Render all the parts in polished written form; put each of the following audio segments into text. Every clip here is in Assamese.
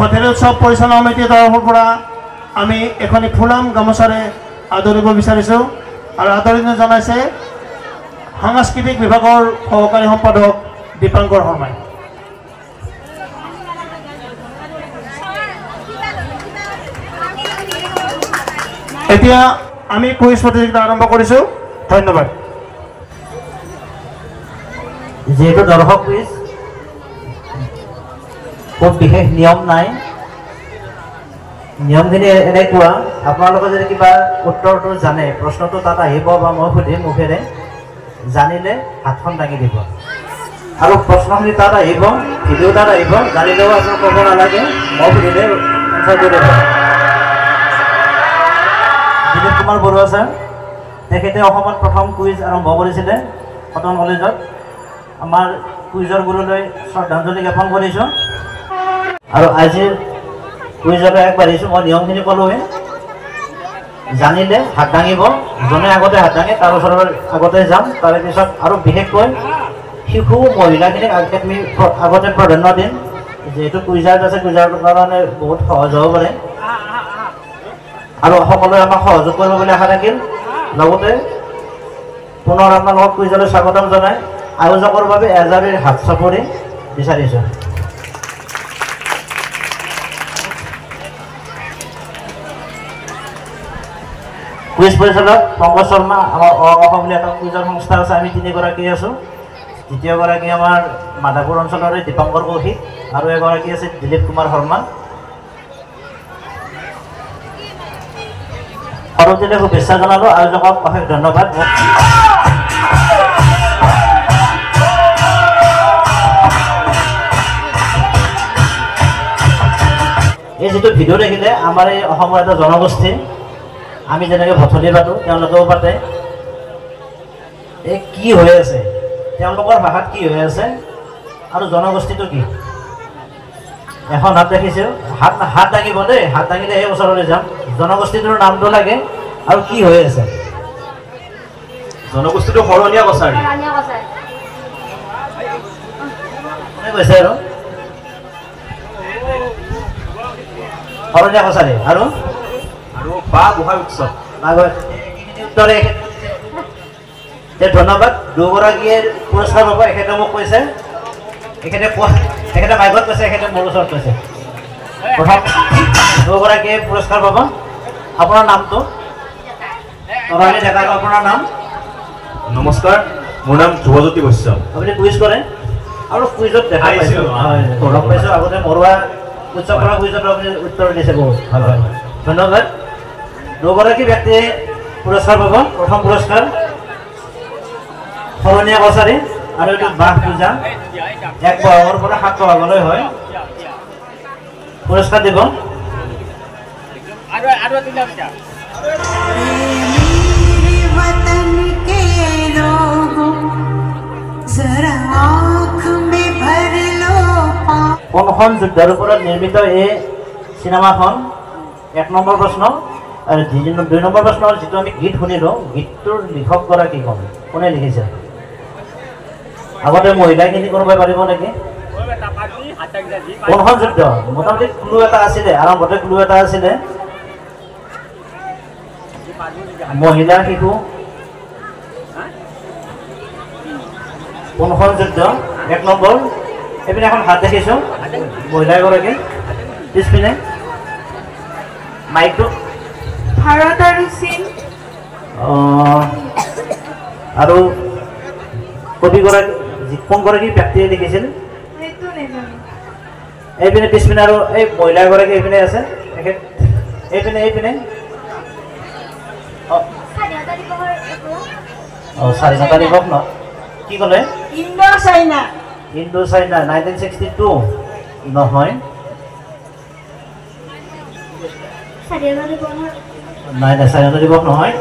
ভঠেলি উৎসৱ পৰিচালনা সমিতিৰ তৰফৰ পৰা আমি এখনি ফুলাম গামোচাৰে আদৰিব বিচাৰিছোঁ আৰু আদৰণি জনাইছে সাংস্কৃতিক বিভাগৰ সহকাৰী সম্পাদক দীপাংকৰ শৰ্মাই। এতিয়া আমি কুইজ প্ৰতিযোগিতা আৰম্ভ কৰিছোঁ। ধন্যবাদ। যেহেতু দৰ্শক কুইজ খুব বিশেষ নিয়ম নাই, নিয়মখিনি এনেকুৱা, আপোনালোকে যদি কিবা উত্তৰটো জানে, প্ৰশ্নটো তাত আহিব বা মই সুধিম মুখেৰে, জানিলে হাতখন দাঙি দিব আৰু প্ৰশ্নখিনি তাত আহিব, ভিডিঅ' তাত আহিব, জানিলেও আপুনি ক'ব নালাগে, মই সুধিলে এনচাৰ কৰি দিব। দিলীপ কুমাৰ বৰুৱা ছাৰ, তেখেতে অসমত প্ৰথম কুইজ আৰম্ভ কৰিছিলে কটন কলেজত। আমাৰ কুইজৰ গুৰুলৈ শ্ৰদ্ধাঞ্জলি জ্ঞাপন কৰিছোঁ আৰু আজিৰ কুইজলৈ আগবাঢ়িছোঁ। মই নিয়মখিনি ক'লোৱে, জানিলে হাত দাঙিব, যোনে আগতে হাত দাঙে তাৰ ওচৰৰ আগতে যাম। তাৰে পিছত আৰু বিশেষকৈ শিশু মহিলাখিনিক আমি আগতে প্ৰাধান্য দিম, যিহেতু কুইজাৰ আছে, কুইজাৰ কাৰণে বহুত সহজ হ'ব পাৰে আৰু সকলোৱে আমাক সহযোগ কৰিব বুলি আশা থাকিল। লগতে পুনৰ আপোনালোকক কুইজলৈ স্বাগতম জনাই আয়োজকৰ বাবে এজাৰিৰ হাত চাপৰি বিচাৰিছোঁ। কুইজ পৰিচালক পংকজ শৰ্মা, আমাৰ অসম বুলি এটা কুইজৰ সংস্থা আছে, আমি 3গৰাকী আছোঁ। দ্বিতীয়গৰাকী আমাৰ মাধাপুৰ অঞ্চলৰে দীপাংকৰ কৌশিক আৰু এগৰাকী আছে দিলীপ কুমাৰ শৰ্মা। সৰুটিলৈ শুভেচ্ছা জনালোঁ, আয়োজকক অশেষ ধন্যবাদ। এই যিটো ভিডিঅ' দেখিলে, আমাৰ এই অসমৰ এটা জনগোষ্ঠী, আমি যেনেকৈ ভঠলি পাতোঁ তেওঁলোকেও পাতে। এই কি হৈ আছে, তেওঁলোকৰ ভাষাত কি হৈ আছে আৰু জনগোষ্ঠীটো কি? এখন হাত দেখিছোঁ, হাত দাঙিব দেই, হাত দাঙিলে সেই ওচৰলৈ যাম। জনগোষ্ঠীটোৰ নামটো লাগে আৰু কি হৈ আছে? জনগোষ্ঠীটো শৰণীয়া কছাৰী। কোনে কৈছে আৰু? শৰণীয়া কছাৰী আৰু বাঁহ গোসাঁই উৎসৱ। উত্তৰে ধন্যবাদ। দুগৰাকীয়ে পুৰস্কাৰ পাব, এখেতে মোক কৈছে, এখেতে মাইকত কৈছে, এখেতে মোৰ ওচৰত কৈছে। প্ৰথম দুগৰাকীয়ে পুৰস্কাৰ পাব। আপোনাৰ নামটো? তৰালী ডেকা। আপোনাৰ নাম? নমস্কাৰ, মোৰ নাম ধ্ৰুৱজ্যোতি বৈশ্য। আপুনি কুইজ কৰে আৰু কুইজত দেখা পাইছোঁ, লগ পাইছোঁ আগতে মৰুৱা উৎসৱ কৰা কুইজত আপুনি উত্তৰ দিছে, বহুত ভাল হয়, ধন্যবাদ। দুগৰাকী ব্যক্তিয়ে পুৰস্কাৰ পাব। প্ৰথম পুৰস্কাৰ শৰণীয়া কছাৰী আৰু এইটো বাঁহ পূজা, 1 বহাগৰ পৰা 7 বহাগলৈ হয়। পুৰস্কাৰ দিব। কোনখন যুদ্ধৰ ওপৰত নিৰ্মিত এই চিনেমাখন? 1 নম্বৰ প্ৰশ্ন। আৰু 2 নম্বৰ প্ৰশ্ন হ'ল, যিটো আমি গীত শুনিলোঁ, গীতটোৰ লিখকগৰাকী কোনে লিখিছে? আগতে মহিলাখিনি কোনোবাই পাৰিব নেকি? কোনখন যুদ্ধ? মোটামুটি ক্লু এটা আছিলে, আৰম্ভতে ক্লু এটা আছিলে, মহিলা শিশু। কোনখন যুদ্ধ? 1 নম্বৰ। এইপিনে এখন হাত দেখিছোঁ, মহিলা এগৰাকী, পিছপিনে মাইকটো। ভাৰত আৰু চীন। আৰু কবিগৰাকী কোনগৰাকী ব্যক্তিয়ে লিখিছিল? এইপিনে পিছপিনে আৰু এই মহিলা এগৰাকী এইপিনে আছে, তেখেত এইপিনে স্বাধীনতা দিৱস ন? কি ক'লে? ইণ্ডো চাইনা 1962 নহয়, নাই স্বাধীনতা দিৱস নহয়।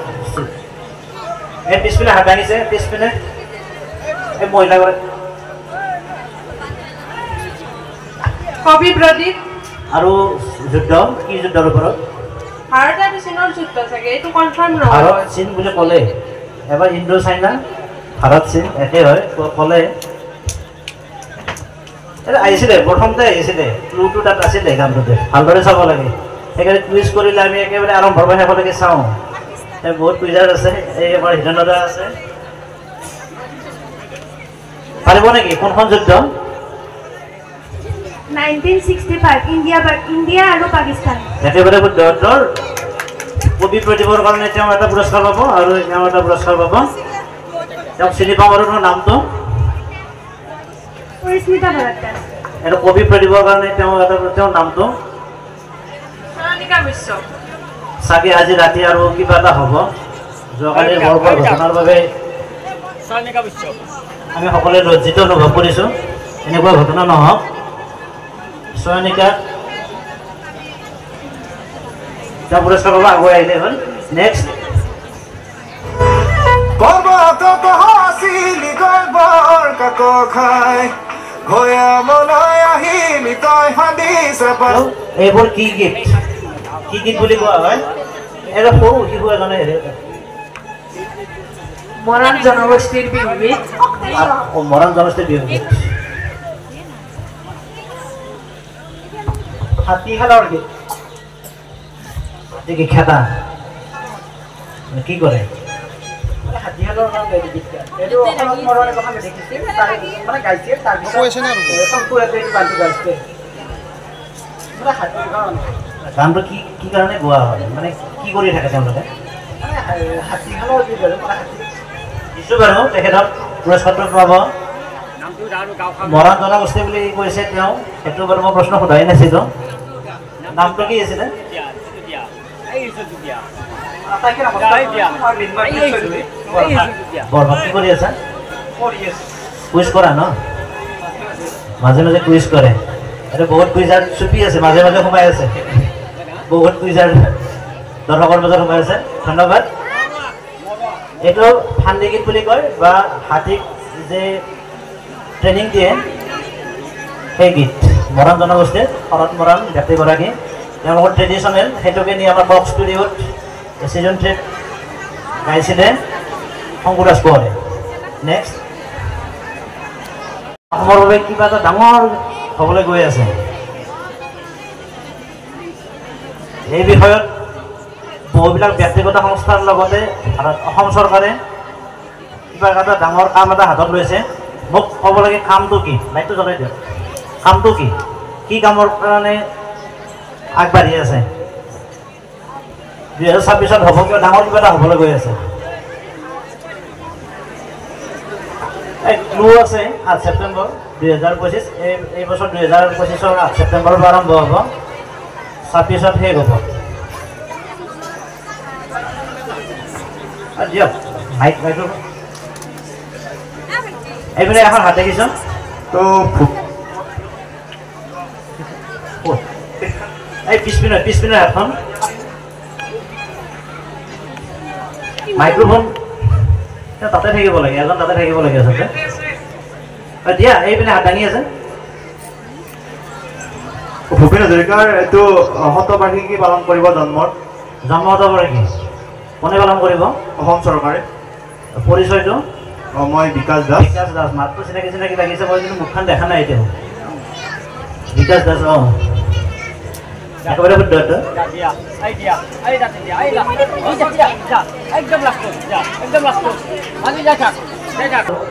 এই পিছপিনে হাত দাঙিছে, পিছপিনে এই মহিলাগৰাকী। কবি প্ৰদীপ। আৰু যুদ্ধ, কি যুদ্ধৰ ওপৰত? ভাৰত আৰু চীনৰ যুদ্ধ চাগে, এইটো কনফাৰ্ম নহয়। ভাৰত চীন বুলি ক'লে, এবাৰ ইণ্ডো চাইনা, ভাৰত চীন একে হয় ক'লে। আহিছিলে প্ৰথমতে আহিছিলে ক্লুটো তাত আছিলে গানটোতে ভালদৰে চাব লাগে সেইকাৰণে কুইজ কৰিলে আমি একেবাৰে আৰম্ভৰ পৰা শেষলৈকে চাওঁ বহুত কুইজাৰ আছে এই আমাৰ হীৰেন্দ্ৰ আছে পাৰিব নেকি কোনখন যুদ্ধ 1965 ইণ্ডিয়া আৰু পাকিস্তান একেবাৰে শুদ্ধ উত্তৰ কবি প্ৰতিভাৰ কাৰণে তেওঁ এটা পুৰস্কাৰ পাব আৰু তেওঁ এটা পুৰস্কাৰ পাব তেওঁক চিনি পাম আৰু তেওঁৰ নামটো পৰিস্মিতা ভট্টাচাৰ্য এটা কবি প্ৰতিভাৰ কাৰণে তেওঁৰ নামটো সোণালীকা বিশ্ব চাগে আজি ৰাতি আৰু কিবা এটা হ'ব যোৱাকালিৰ বৰবৰ ঘটনাৰ বাবে আমি সকলোৱে লজ্জিত অনুভৱ কৰিছোঁ এনেকুৱা ঘটনা নহওক চয়নিকা তেওঁ পুৰস্কাৰ পাব আগুৱাই আহিলে হ'ল নেক্সট এইবোৰ কি গীত বুলি কোৱা হয় এটা সৰু শিশু এজনে হেৰি মৰাণ জনগোষ্ঠীৰ বিহুগীত মৰাণ জনগোষ্ঠীৰ বিহুগীত হাতীশালৰ গীত হাতী কি খেদা কি কৰে হাতীশালৰ এইটো অসমত মৰণে কথা দেখিছিল মানে গাইছিল গানটো কি কাৰণে গোৱা হয় মানে কি কৰি থাকে তেওঁলোকে দিছোঁ বাৰু তেখেতক পুৰস্কাৰটো পাব মৰাণ জনগোষ্ঠী বুলি কৈছে তেওঁ সেইটো বাৰু মই প্ৰশ্ন সোধাই নাছিলোঁ নামটো কি আছিলে বৰভাগ কি কৰি আছা কুইজ কৰা ন মাজে মাজে কুইজ কৰে এইটো বহুত কুইজাৰ চুপি আছে মাজে মাজে সোমাই আছে বহুত কুইজাৰ দৰ্শকৰ মাজত সোমাই আছে ধন্যবাদ এইটো ফান্দি গীত বুলি কয় বা হাতীক যে ট্ৰেইনিং দিয়ে সেই গীত মৰাণ জনগোষ্ঠীৰ শৰৎ মৰাণ ব্যক্তিগৰাকী তেওঁলোকৰ ট্ৰেডিশ্যনেল সেইটোকে নি আমাৰ বক্স ষ্টুডিঅ'ত ছিজন 3 গাইছিলে শংকুৰাজ কোঁৱৰে নেক্সট অসমৰ বাবে কিবা এটা ডাঙৰ হ'বলৈ গৈ আছে এই বিষয়ত বহুবিলাক ব্যক্তিগত সংস্থাৰ লগতে অসম চৰকাৰে কিবা এটা ডাঙৰ কাম এটা হাতত লৈছে মোক ক'ব লাগে কামটো কি লাইটটো জ্বলাই দিয়ক কামটো কি কামৰ কাৰণে আগবাঢ়ি আছে 2026 হ'ব কিবা ডাঙৰ কিবা এটা হ'বলৈ গৈ আছে ক্লু আছে 8 ছেপ্টেম্বৰ 2025 এই বছৰ 2025 8 ছেপ্টেম্বৰৰ পৰা আৰম্ভ হ'ব 26ত শেষ হ'ব দিয়ক এইপিনে এখন হাত দেখিছোঁ তো এই পিছপিনৰ হাতখন মাইক্ৰফোন তাতে থাকিব লাগে এজন তাতে থাকিব লাগে আচলতে দিয়া এইপিনে হাত দাঙি আছে ভূপেন হাজৰিকাৰ এইটো শতবাৰ্ষিকী পালন কৰিব জন্ম শতবাৰ্ষিকী কোনে পালন কৰিব অসম চৰকাৰে পৰিচয়টো মই বিকাশ দাস মাতটো চিনাকি লাগিছে মই কিন্তু মুখখন দেখা নাই এতিয়া বিকাশ দাস একেবাৰে শুদ্ধ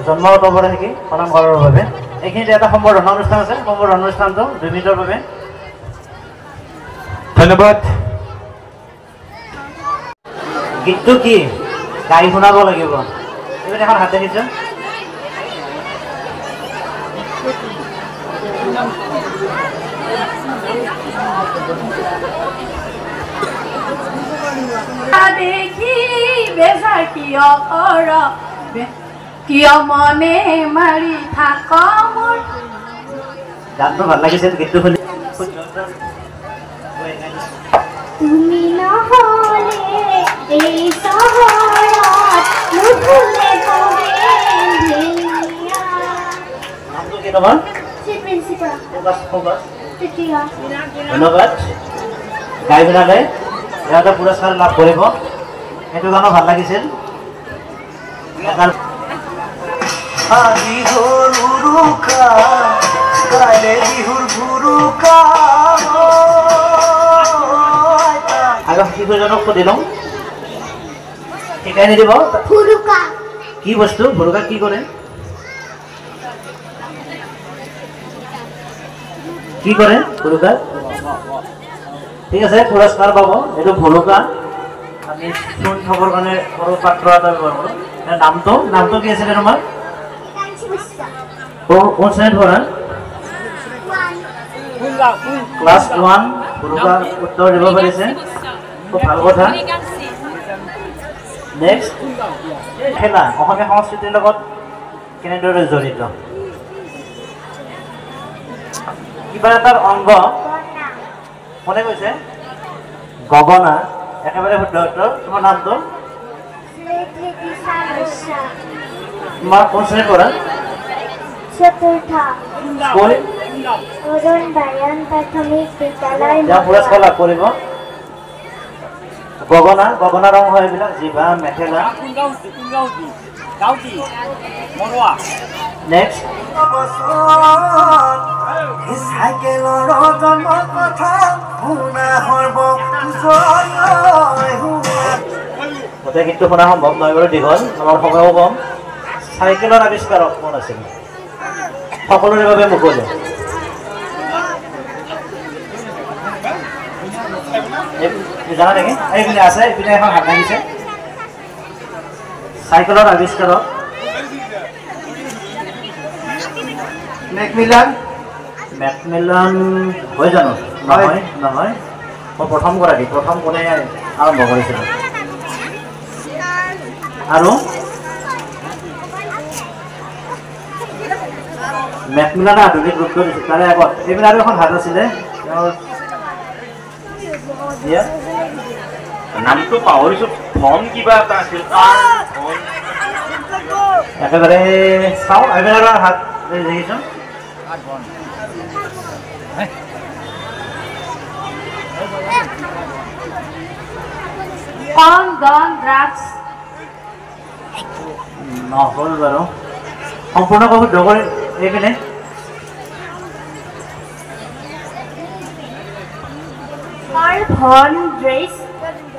জন্ম শতবাৰ্ষিকী পালন কৰাৰ বাবে এইখিনিতে এটা সম্বৰ্ধনা অনুষ্ঠান আছে সম্বৰ্ধনা অনুষ্ঠানটো 2 মিনিটৰ বাবে ধন্যবাদ গীতটো কি গাই শুনাব লাগিব এইবাৰ এখন হাত দেখিছোঁ দেখি বেজা কিয় মনে মাৰি থাক মোৰ গানটো ভাল লাগিছিল গীতটো শুনি তুমি নহ'লে এই চহৰত নুফুলে নামটো কি তোমাৰ ধন্যবাদ গাই বিলাকে ইয়াতে পুৰস্কাৰ লাভ কৰিব সেইটো গানো ভাল লাগিছিল আজি হ'ল উৰুকা কাইলে বিহুৰ গুৰু আগৰ শিশুজনক সুধি লওঁ শিকাই নিদিব ফুৰুকা কি বস্তু ভুৰুকা কি কৰে কি কৰে ভুৰুকা ঠিক আছে পুৰস্কাৰ পাব এইটো ভুৰুকা আমি ফোন থবৰ কাৰণে সৰু পাত্ৰ এটা ব্যৱহাৰ কৰোঁ নামটো কি আছিলে তোমাৰ কোন শ্ৰেণীত পঢ়া ক্লাছ 1 ভুৰুকা উত্তৰ দিব পাৰিছে খুব ভাল কথা নেক্সট খেলা অসমীয়া সংস্কৃতিৰ লগত কেনেদৰে জড়িত কিবা এটাৰ অংগ কোনে কৈছে গগনা একেবাৰে শুদ্ধ উত্তৰ তোমাৰ নামটো তোমাৰ কোন শ্ৰেণীত পঢ়া চতুৰ্থ স্কুল অৰুণ বায়ান প্ৰাথমিক বিদ্যালয় তেওঁ পুৰস্কাৰ লাভ কৰিব গগনা ৰং হয় এইবিলাক জিভা মেখেলা নেক্সট গোটেই গীতটো শুনা সম্ভৱ নহয় বাৰু দীঘল আমাৰ সময়ও কম চাইকেলৰ আৱিষ্কাৰক কোন আছিল সকলোৰে বাবে মুকলি জানা নেকি এইপিনে আছে এইপিনে এখন হাত ভাঙিছে চাইকেলৰ আৱিষ্কাৰক মেকমিলান হয় জানো নহয় মই প্ৰথম গৰাকী প্ৰথম কোনে আৰম্ভ কৰিছিল আৰু মেকমিলানে আধুনিক ৰূপ দিছিল তাৰে আগত এইপিনে আৰু এখন হাত আছিলে নামটো পাহৰিছো ফোন কিবা এটা আছিল একেবাৰে চাওঁ একেবাৰে হাত দেখিছোঁ ড্ৰাগছ নহ'ল বাৰু সম্পূৰ্ণ শুদ্ধ কৰি এইপিনে ভন ড্ৰেছ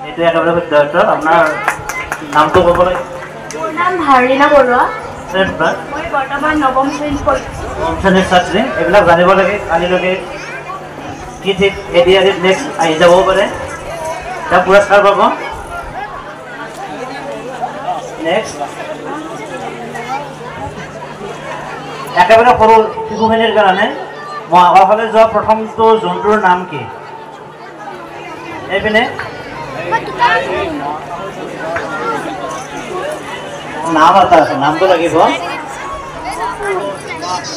এইটো একেবাৰে শুদ্ধ উত্তৰ আপোনাৰ নামটো ক'ব লাগে মোৰ নাম ভাৰিনা বৰুৱা শ্ৰেণীত মই বৰ্তমান নৱম শ্ৰেণীত পঢ়িছোঁ নৱম শ্ৰেণীৰ ছাত্ৰী এইবিলাক জানিব লাগে কালিলৈকে কি ঠিক এডিআৰিত নেক্সট আহি যাবও পাৰে তেওঁ পুৰস্কাৰ পাব নেক্সট একেবাৰে সৰু শিশুখিনিৰ কাৰণে মহাকাশলৈ যোৱা প্ৰথমটো জন্তুৰ নাম কি এইপিনে নাম এটা আছে নামটো লাগিব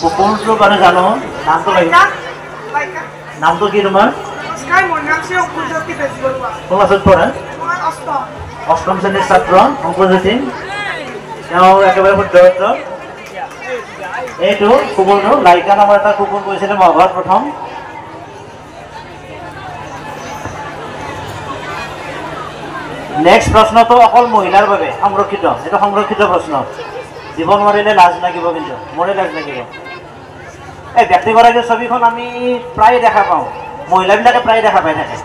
কুকুৰটো বাৰু জানো নামটো লাগিব নামটো কি তোমাৰ ক্লাছত পঢ়া অষ্টম শ্ৰেণীৰ ছাত্ৰ অংকুৰজ্যোতি তেওঁ একেবাৰে শুদ্ধ উত্তৰ এইটো কুকুৰটো লাইকা নামৰ এটা কুকুৰ কৈছিলে মহাভাৰত প্ৰথম নেক্সট প্ৰশ্নটো অকল মহিলাৰ বাবে সংৰক্ষিত এইটো সংৰক্ষিত প্ৰশ্ন দিব নোৱাৰিলে লাজ লাগিব কিন্তু মোৰে লাজ লাগিব এই ব্যক্তিগৰাকীৰ ছবিখন আমি প্ৰায় দেখা পাওঁ মহিলাবিলাকে প্ৰায় দেখা পাই থাকে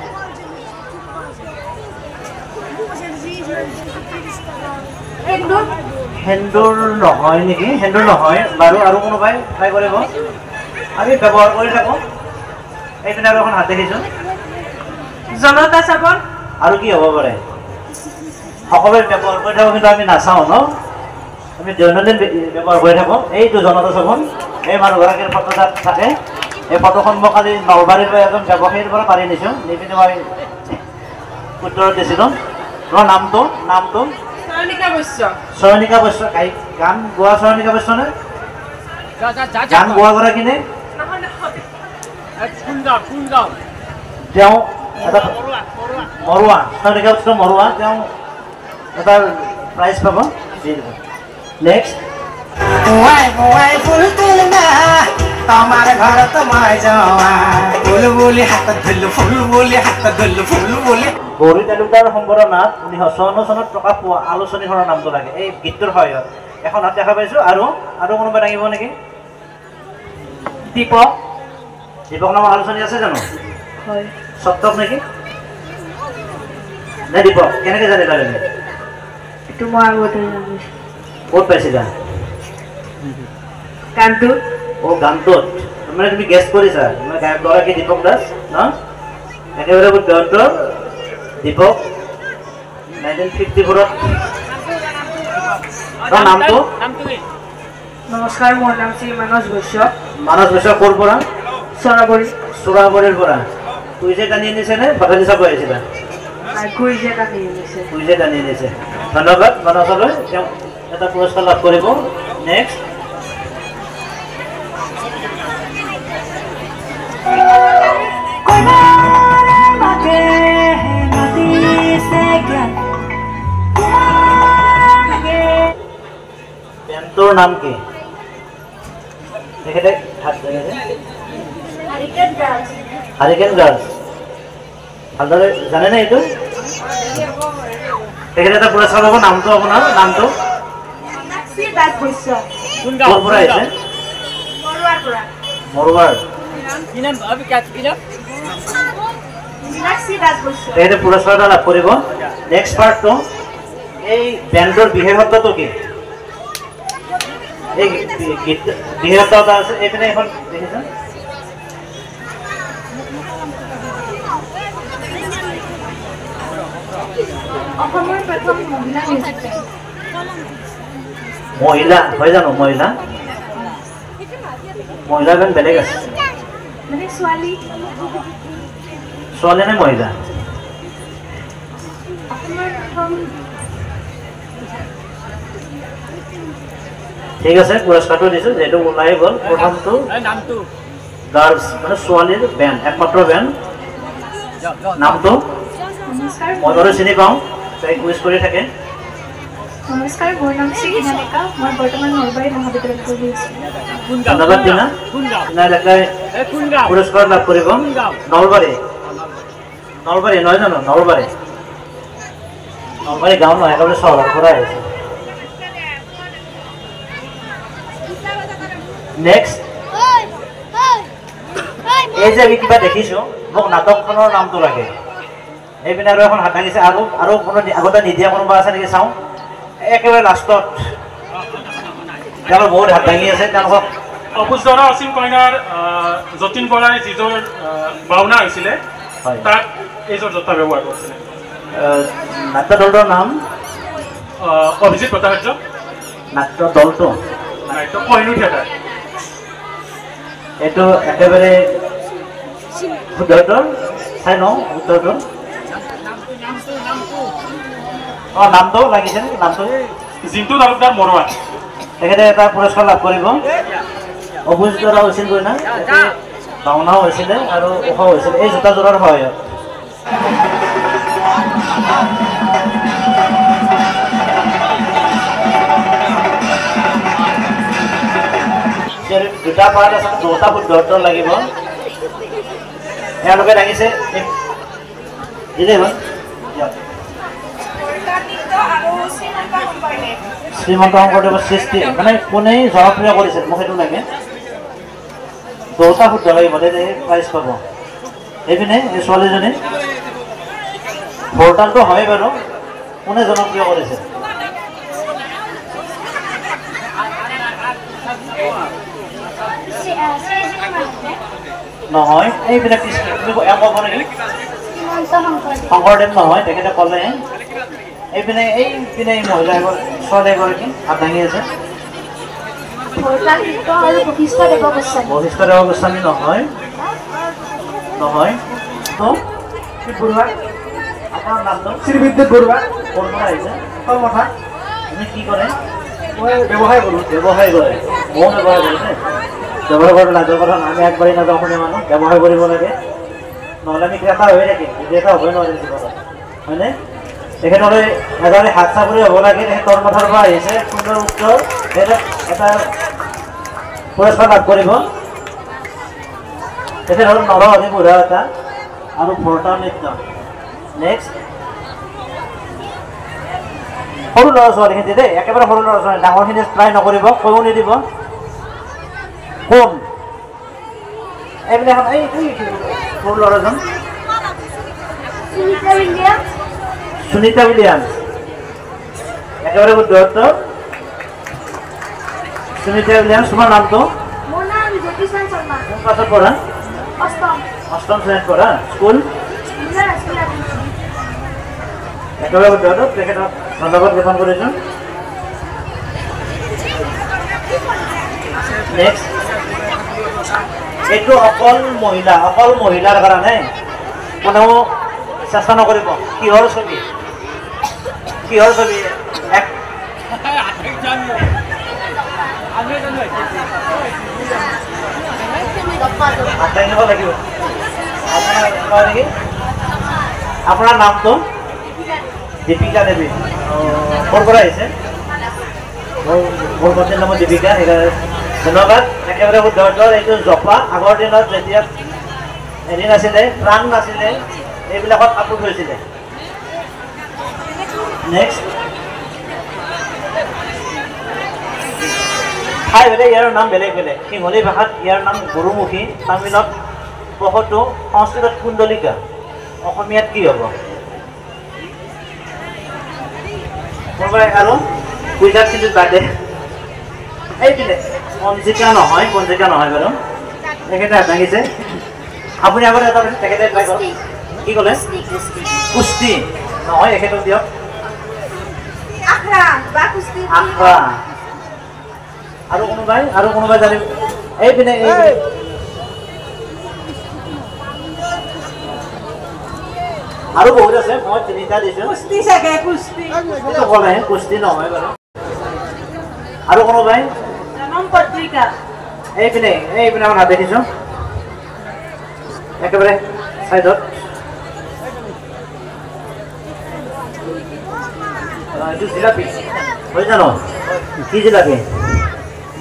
সেন্দুৰ নহয় নেকি সেন্দুৰ নহয় বাৰু আৰু কোনোবাই ট্ৰাই কৰিব আমি ব্যৱহাৰ কৰি থাকোঁ এইপিনে আৰু এখন হাত দেখিছোঁ জনতা চাবন আৰু কি হ'ব পাৰে সকলোৱে ব্যৱহাৰ কৰি থাকোঁ কিন্তু আমি নাচাওঁ ন আমি দৈনন্দিন ব্যৱহাৰ কৰি থাকোঁ এইটো জনতা চাবন এই মানুহগৰাকীৰ ফটো তাত থাকে এই ফটোখন মই কালি নলবাৰীৰ পৰা এজন ব্যৱসায়ীৰ পৰা পাৰি নিছোঁ নি পিনে মই উত্তৰত দিছিলোঁ তোমাৰ নামটো চয়নিকা বৈশ্য গান গোৱা চয়নিকা বৈশ্য নে গান গোৱাগৰাকী নে তেওঁ এটা মৰুৱা চয়নিকা বৈশ্য মৰুৱা তেওঁ এটা প্ৰাইজ পাব দি দিব নেক্সট তোমার ঘরত মই যাওয়া ফুল বলি হাত ধরল ফুল বলি হাত ধরল ফুল বলি গৌৰী তালুকদাৰ সম্বৰ্ধনাত 1954 চনত প্ৰকাশ পোৱা আলোচনীখনৰ নামটো লাগে এই গীতটোৰ সহায়ত এখন হাত দেখা পাইছোঁ আৰু কোনোবাই দাঙিব নেকি দীপক দীপক নামৰ আলোচনী আছে জানো? হয় সপ্তক নেকি? নে দীপক? কেনেকৈ জানিলা তুমি? এইটো মই আগতে জানিছোঁ ক'ত পাইছিলা? গানটো অ' গানটোত মানে তুমি গেছ কৰিছা মানে গায়কগৰাকী দীপক দাস ন? একেবাৰে শুদ্ধ উত্তৰ দীপক 1954ত। তাৰ নামটো? নমস্কাৰ মোৰ নাম শ্ৰী মানস বৈশ্য মানস বৈশ্য ক'ৰ পৰা? চৰাবৰী চোৰাবাৰীৰ পৰা। কুইজে টানি আনিছে নে ভটালি চাব আহিছিলা? কুইজে কাটি আনিছে কুইজে টানি আনিছে। ধন্যবাদ মানসলৈ। তেওঁ এটা পুৰস্কাৰ লাভ কৰিব। নেক্সট বেণ্ডটোৰ নাম কি? তেখেতে হাত দাঙিছে। Hurricane girls. ভালদৰে জানেনে এইটো? তেখেতে এটা পুৰস্কাৰ পাব। নামটো আপোনাৰ? নামটো ক'ৰ পৰা আহিছে? মৰুৱাৰ। তেখেতে পুৰস্কাৰ এটা লাভ কৰিব। নেক্সট পাৰ্টটো এই বেণ্ডৰ বিশেষত্বটো কি? এই বিশেষত্ব এটা আছে। এইপিনে এখন দেখিছে? অসমৰ প্ৰথম মহিলা মিউজিক বেণ্ড মহিলা হয় জানো? মহিলা মহিলা বেণ্ড বেলেগ আছে। মানে ছোৱালী ছোৱালী নে মহিলা? অসমৰ প্ৰথম ঠিক আছে পুৰস্কাৰটো দিছোঁ যিহেতু ওলাই গ'ল। প্ৰথমটো গাৰ্লছ মানে ছোৱালীৰ বেণ্ড, একমাত্ৰ বেণ্ড। নামটো নমস্কাৰ মই বাৰু চিনি পাওঁ, তাই কুইজ কৰি থাকে। নমস্কাৰ মোৰ নাম শ্ৰী হিনালিকা মই বৰ্তমান নলবাৰী মহাবিদ্যালয়ত পঢ়ি আছোঁ ধন্যবাদ টিনা। টিনা ডেকাই পুৰস্কাৰ লাভ কৰিব। নলবাৰী নলবাৰী নহয় জানো? নলবাৰী নলবাৰী গাঁও নহয়, একেবাৰে চহৰৰ পৰা আহিছে। নেক্সট এই যে আমি কিবা দেখিছোঁ, মোক নাটকখনৰ নামটো লাগে। এইপিনে আৰু এখন হাত ভাঙিছে। আৰু কোনো আগতে নিদিয়া কোনোবা আছে নেকি চাওঁ? একেবাৰে লাষ্টত তেওঁলোক বহুত হাত ভাঙি আছে। তেওঁলোকক অবুজধৰা অসীম কইনাৰ যতীন বৰাই যিযোৰ ভাওনা হৈছিলে হয় তাত এইযোৰ জোতা ব্যৱহাৰ কৰিছিলে। নাট্য দলটোৰ নাম? অভিজিত ভট্টাচাৰ্য। নাট্য দলটো নাট্য কহিনুৰ থিয়েটাৰ। এইটো একেবাৰে শুদ্ধ উত্তৰ। চাই লওঁ উত্তৰটো। অঁ নামটো লাগিছে নেকি? নামটো জিন্তু তালুকদাৰ মৰুৱা। তেখেতে এটা পুৰস্কাৰ লাভ কৰিব। অভিজিতৰা হৈছিল গৈ না? ভাওনাও হৈছিলে আৰু ওখ হৈছিলে এই জোতাযোৰৰ সহায়ত। দুটা পাৰ্ট আছে, দুটা শুদ্ধ উত্তৰ লাগিব। এওঁলোকে দাঙিছে দিলেই হ'ল। শ্ৰীমন্ত শংকৰদেৱৰ সৃষ্টি মানে কোনে জনপ্ৰিয় কৰিছিল মোক সেইটো লাগে। দুটা শুদ্ধ লাগিব তেতিয়া প্ৰাইজ পাব। এইপিনে এই ছোৱালীজনী ভৰতালটো হয় বাৰু, কোনে জনপ্ৰিয় কৰিছে? নহয় এইপিনে তুমি ক'ব নেকি? শংকৰদেৱ নহয়, তেখেতে ক'লে। এইপিনে এইপিনে মহিলা ছোৱালী এগৰাকী হাত দাঙি আছে। বশিষ্ঠ দেৱ গোস্বামী। বশিষ্ঠ দেৱ গোস্বামী নহয়, নহয়। বৰুৱা আপোনাৰ নামটো? শ্ৰীবিদ্যুৎ বৰুৱা। ক'ৰ পৰা আহিছে? কথা আপুনি কি কৰে? মই ব্যৱসায় কৰোঁ। ব্যৱসায় কৰে। ময়ো ব্যৱসায় কৰোঁ দেই। ব্যৱসায় কৰাটো লাজৰ কথা নহয়। আমি আগবাঢ়ি নাযাওঁ অসমীয়া মানুহ, ব্যৱসায় কৰিব লাগে। নহ'লে আমি ক্ৰেতা হৈ থাকিম, বিক্ৰেতা হ'বই নোৱাৰিম জীৱনত, হয়নে? তেখেতলৈ এজনে হাত চাপৰি হ'ব লাগে। তেখেত তলমাথাৰ পৰা আহিছে। সুন্দৰ উত্তৰ। এটা পুৰস্কাৰ লাভ কৰিব। তেখেত হ'ল নৰহৰি বুঢ়া এটা আৰু ভৰতা নৃত্য। নেক্সট সৰু ল'ৰা ছোৱালীখিনি দেই, একেবাৰে সৰু ল'ৰা ছোৱালী, ডাঙৰখিনি ট্ৰাই নকৰিব, কৈও নিদিব। কোন এইপিনে এখন এই সৰু ল'ৰাজন সুনীতা উইলিয়ামছ একেবাৰে শুদ্ধ উত্তৰ সুনীতা উইলিয়ামছ তোমাৰ নামটো মোৰ নাম জ্যোতিষান শৰ্মা কোন ক্লাছত পঢ়া অষ্টম অষ্টম শ্ৰেণীত পঢ়া স্কুল জিলাৰ আছিলে একেবাৰে শুদ্ধ উত্তৰ তেখেতক ধন্যবাদ জ্ঞাপন কৰিছোঁ নেক্সট এইটো অকল মহিলাৰ কাৰণে কোনেও চেষ্টা নকৰিব কিহৰ ছবি লাগিব আপোনাৰ নামটো দীপিকা দেৱী ক'ৰ পৰা আহিছে মোৰ পত্নীৰ নাম দীপিকা ধন্যবাদ একেবাৰে শুদ্ধ উত্তৰ এইটো জপা আগৰ দিনত যেতিয়া হেৰি নাছিলে প্ৰাণ নাছিলে এইবিলাকত আপলোড হৈছিলে নেক্সট ঠাই ভেদে ইয়াৰ নাম বেলেগ বেলেগ সিংহলী ভাষাত ইয়াৰ নাম গুৰুমুখী তামিলত পশতু সংস্কৃতত কুণ্ডলিকা অসমীয়াত কি হ'ব কোনোবাই আৰু কুইজাত কিন্তু বাদে এইপিনে পঞ্জিকা নহয় বাৰু তেখেতে হাত ভাঙিছে আপুনি আগতে এটা তেখেতে ট্ৰাই কৰক কি ক'লে কুস্তি নহয় এখেতক দিয়ক আখৰা বা কুস্তি আখৰা আৰু কোনোবাই জানিব এইপিনে আৰু বহুত আছে মই তিনিটা দিছোঁ কুস্তি চাগে কুস্তি ক'লে কুস্তি নহয় বাৰু আৰু কোনোবাই জনম পত্ৰিকা এইপিনে মই হাত দেখিছোঁ একেবাৰে চাইডত এইটো জিলাপি হয় জানো কি জিলাপি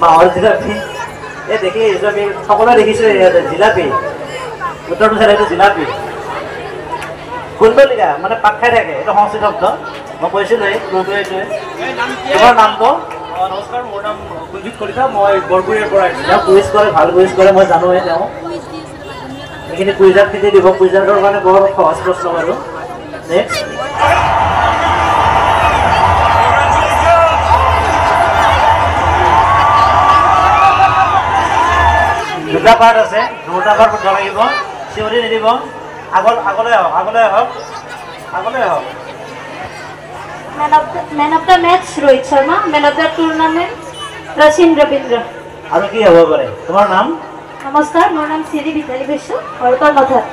মাহৰ জিলাপি এই দেখি সকলোৱে দেখিছোঁ জিলাপি উত্তৰটো চাই এইটো জিলাপি কুণ্ডলিকা মানে পাক খাই থাকে এইটো সংস্কৃত শব্দ মই কৈছিলোঁ এইটোৱে তোমাৰ নামটো নমস্কাৰ মোৰ নাম কুঞ্জিত কলিতা মই বৰগুৰিৰ পৰা আহিছোঁ তেওঁ কুইজ কৰে ভাল কুইজ কৰে মই জানোৱে তেওঁ এইখিনি কুইজাৰ খেতি দিব কুইজাৰৰ কাৰণে বৰ সহজ প্ৰশ্ন বাৰু নেক্সট দুটা পাৰ্ট আছে দুটা পাৰ্ট শুদ্ধ লাগিব চিঞৰি নিদিব আগলৈ আহক Man of the match Rohit Sharma, man of the tournament Rachin Ravindra. আৰু কি হ'ব পাৰে তোমাৰ নাম নমস্কাৰ মোৰ নাম শ্ৰী বিদ্যালী বৈশ্য হৰতৰ মাথাত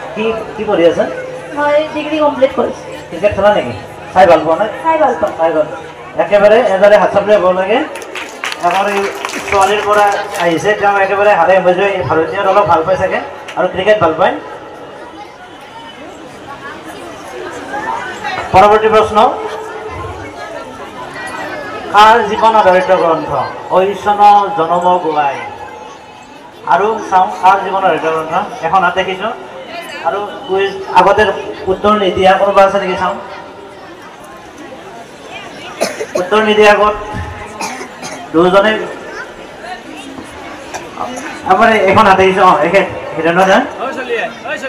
কি পঢ়ি আছে মই ডিগ্ৰী কমপ্লিট কৰিছোঁ ক্ৰিকেট খেলা নেকি চাই ভাল পোৱা নাই চাই ভাল পাওঁ একেবাৰে এজনে হাত চাপৰি হ'ব লাগে এখন এই ছোৱালীৰ পৰা আহিছে তেওঁ একেবাৰে হাৰে মজুৰি ভাৰতীয়ত অলপ ভাল পাই চাগে আৰু ক্ৰিকেট ভাল পায় পৰৱৰ্তী প্ৰশ্ন কাৰ জীৱন আধাৰিত গ্ৰন্থ ঐশ্বন জনম গোৱাই আৰু চাওঁ কাৰ জীৱন আধাৰিত গ্ৰন্থ এখন হাত দেখিছোঁ আৰু কুইজ আগতে উত্তৰ নিদিয়া কোনোবা আছে নেকি চাওঁ উত্তৰ নিদিয়া আগত দুজনে আমাৰ এখন হাত দেখিছোঁ এখেত হীৰেন্দ্ৰ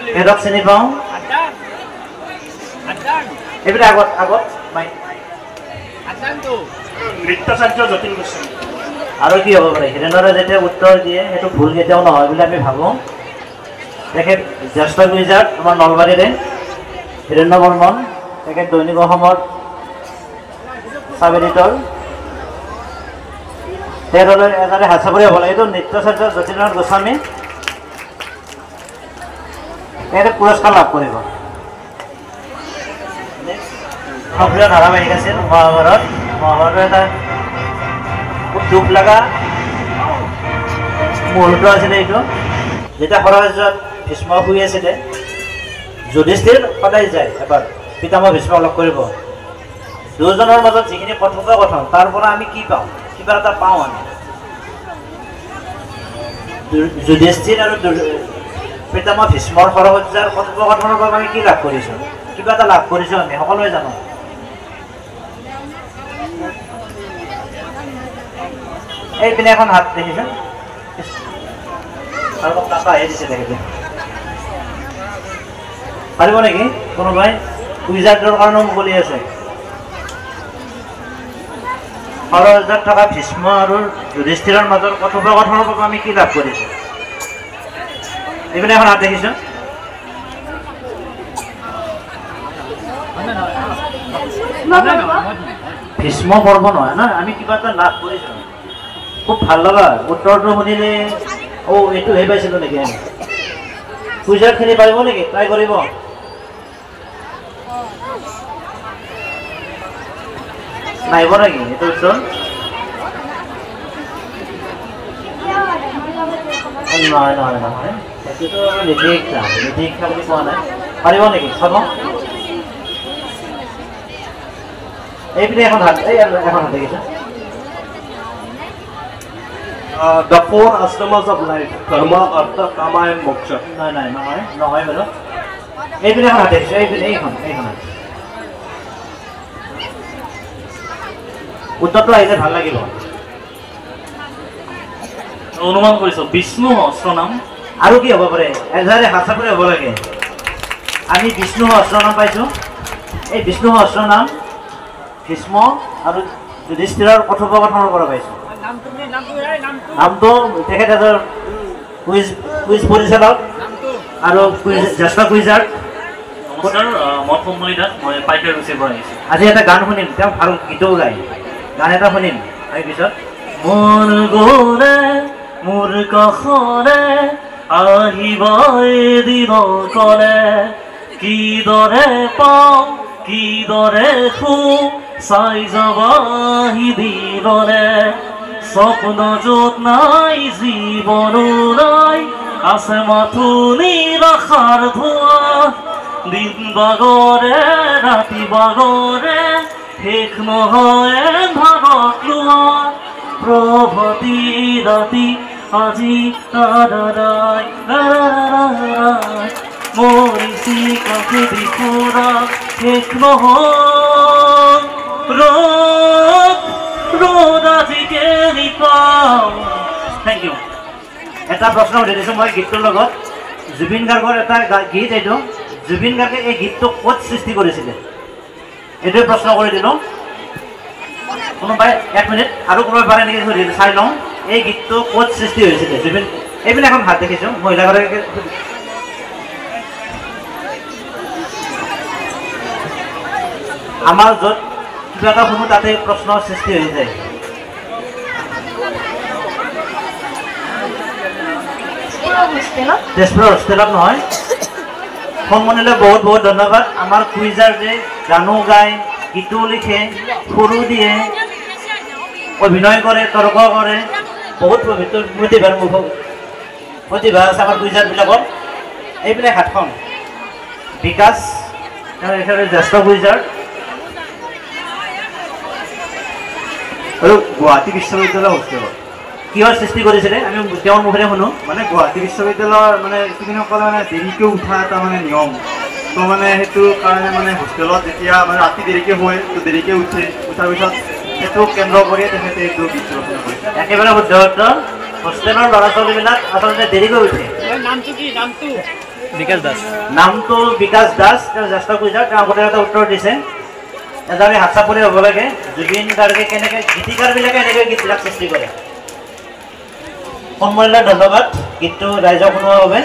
এখেতক চিনি পাওঁ এইপিনে আগত নৃত্যাচাৰ্য যতীন গোস্বামী আৰু কি হ'ব পাৰে হীৰেন্দ্ৰই যেতিয়া উত্তৰ দিয়ে সেইটো ভুল কেতিয়াও নহয় বুলি আমি ভাবোঁ তেখেত জ্যেষ্ঠ কুইজাৰ আমাৰ নলবাৰীৰে হীৰেন্দ্ৰ বৰ্মন তেখেত দৈনিক অসমত চাব এডিটৰ তেখেতলৈ এজনে হাত চাপৰি হ'ব লাগে এইটো নৃত্যাচাৰ্য যতীন্দ্ৰনাথ গোস্বামী তেখেতে পুৰস্কাৰ লাভ কৰিব সক্ৰিয় ধাৰাবাহিক আছিল মহাভাৰতৰ এটা খুব দুখ লগা মুহূৰ্ত আছিলে এইটো যেতিয়া সৰহত ভীষ্ম শুই আছিলে যুধিষ্ঠিৰ সদায় যায় এবাৰ পিতামহ ভীষ্মক লগ কৰিব দুজনৰ মাজত যিখিনি কথোপকথন তাৰ পৰা আমি কি পাওঁ কিবা এটা পাওঁ আমি যুধিষ্ঠিৰ আৰু পিতামহ ভীষ্মৰ সৰহজ্জাৰ কথোপকথনৰ পৰা আমি কি লাভ কৰিছোঁ কিবা এটা লাভ কৰিছোঁ আমি সকলোৱে জানো এইপিনে এখন হাত দেখিছে আৰু টাকা আহি দিছে তেখেতে পাৰিব নেকি কোনোবাই উইজাৰ্ডৰ কাৰণেও মুকলি আছে সৰজাত থকা ভীষ্ম আৰু যুধিষ্ঠিৰৰ মাজৰ কথোপকথনৰ পৰা আমি কি লাভ কৰিছোঁ এইপিনে এখন হাত দেখিছোঁ ভীষ্ম পৰ্ব নহয় না আমি কিবা এটা লাভ কৰিছোঁ খুব ভাল লগা উত্তৰটো শুনিলে এইটোহে পাইছিলোঁ নেকি আমি কুইজাৰখিনি পাৰিব নেকি ট্ৰাই কৰিব নাহিব নেকি এইটো উত্তৰ নহয় নহয় নহয় সেইটোতো নীতি শিক্ষা বুলি কোৱা নাই পাৰিব নেকি চাব এইপিনে এখন হাত এখন হাত দেখিছে The four ashramas of life, karma, artha, kama and moksha. নহয় বাৰু এইপিনে এখন হাত দেখিছে এইখন উত্তৰটো আহিলে ভাল লাগিব অনুমান কৰিছোঁ বিষ্ণু অস্ত্ৰ নাম আৰু কি হ'ব পাৰে এজাৰে হাতচাপৰে হ'ব লাগে আমি বিষ্ণু অস্ত্ৰ নাম পাইছোঁ এই বিষ্ণু অস্ত্ৰ নাম ভীষ্ম আৰু যুধিষ্ঠিৰৰ কথোপকথনৰ পৰা পাইছোঁ নামটো তেখেত এজন কুইজ পৰিচালক আৰু জ্যেষ্ঠ কুইজাৰ নমস্কাৰ মই সোমমণি দাস মই পাইকাৰ ৰুচিৰ পৰা আহিছোঁ আজি এটা গান শুনিম তেওঁ ভাল গীতও গায় গান এটা শুনিম তাৰপিছত মন গ'লে মোৰ কাষৰে আহিব এদিন ক'লে কিদৰে পাওঁ কিদৰে শুওঁ চাই যাবাহি দিনলে স্বপ্ন য'ত নাই জীৱনো নাই আছে মাথো নিৰাশাৰ ধোঁৱা দিন বাগৰে ৰাতি বাগৰে শেষ নহয় ভাগক লোৱা প্ৰভতি ৰাতি আজি তাৰাই মৰিছি কাষে দিখুৰা শেষ নহয় ৰ'দ আজি কেৰি পাওঁ থেংক ইউ এটা প্ৰশ্ন সুধি দিছোঁ মই গীতটোৰ লগত জুবিন গাৰ্গৰ এটা গীত এইটো জুবিন গাৰ্গে এই গীতটো ক'ত সৃষ্টি কৰিছিলে এইটোৱে প্ৰশ্ন কৰি দিলোঁ কোনোবাই 1 মিনিট আৰু কোনোবাই পাৰে নেকি সুধি চাই লওঁ এই গীতটো ক'ত সৃষ্টি হৈছিলে জুবিন এইপিনে এখন হাত দেখিছোঁ মহিলাগৰাকী আমাৰ য'ত কিবা এটা শুনো তাতে প্ৰশ্নৰ সৃষ্টি হৈ যায় তেজপুৰৰ হোষ্টেলত নহয় সোমমণিলৈ বহুত বহুত ধন্যবাদ আমাৰ কুইজাৰ যে গানো গায় গীতো লিখে সুৰো দিয়ে অভিনয় কৰে তৰ্ক কৰে বহুত প্ৰতিভা আছে আমাৰ কুইজাৰবিলাকৰ এইপিনে হাতখন বিকাশ জ্যেষ্ঠ কুইজাৰ আৰু গুৱাহাটী বিশ্ববিদ্যালয়ৰ হোষ্টেলত কিহৰ সৃষ্টি কৰিছিলে আমি তেওঁৰ মুখেৰে শুনো মানে গুৱাহাটী বিশ্ববিদ্যালয়ৰ মানে ষ্টুডেণ্টসকলে মানে দেৰিকৈ উঠা এটা মানে নিয়ম তো মানে সেইটো কাৰণে মানে হোষ্টেলত যেতিয়া মানে ৰাতি দেৰিকৈ হয় তো দেৰিকৈ উঠে উঠাৰ পিছত সেইটো কেন্দ্ৰ কৰিয়ে তেখেতে এইটো গীত ৰচনা কৰিছে একেবাৰে শুদ্ধ উত্তৰ হোষ্টেলৰ ল'ৰা ছোৱালীবিলাক আচলতে দেৰিকৈ উঠে নামটো বিকাশ দাস তেওঁ জ্যেষ্ঠ কুইজাৰ তেওঁ আগতে এটা উত্তৰ দিছে এজনে হাতচাপৰি হ'ব লাগে জুবিন গাৰ্গে কেনেকৈ গীতিকাৰবিলাকে এনেকৈ গীতবিলাক সৃষ্টি কৰে সোমমণিলৈ ধন্যবাদ গীতটো ৰাইজক শুনোৱাৰ বাবে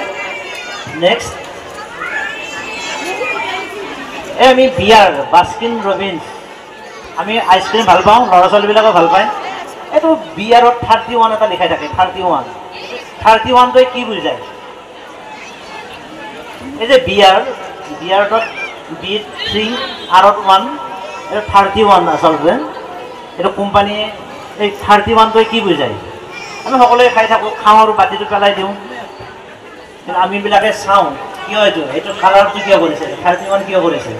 নেক্সট আমি বিয়াৰ বাস্কিন ৰবিন্স আমি আইচক্ৰীম ভাল পাওঁ ল'ৰা ছোৱালীবিলাকে ভাল পায় এইটো বিয়াৰত 31 এটা লিখাই থাকে 31টোৱে কি বুজায় এই যে বিয়াৰত বিট 3 আৰত 1 এটা 31 আচলতে এইটো কোম্পানীয়ে এই 31টোৱে কি বুজায় আমি সকলোৱে খাই থাকোঁ খাওঁ আৰু বাতিটো পেলাই দিওঁ কিন্তু আমিবিলাকে চাওঁ কিয় এইটো কালাৰটো কিয় কৰিছে 31 কিয় কৰিছে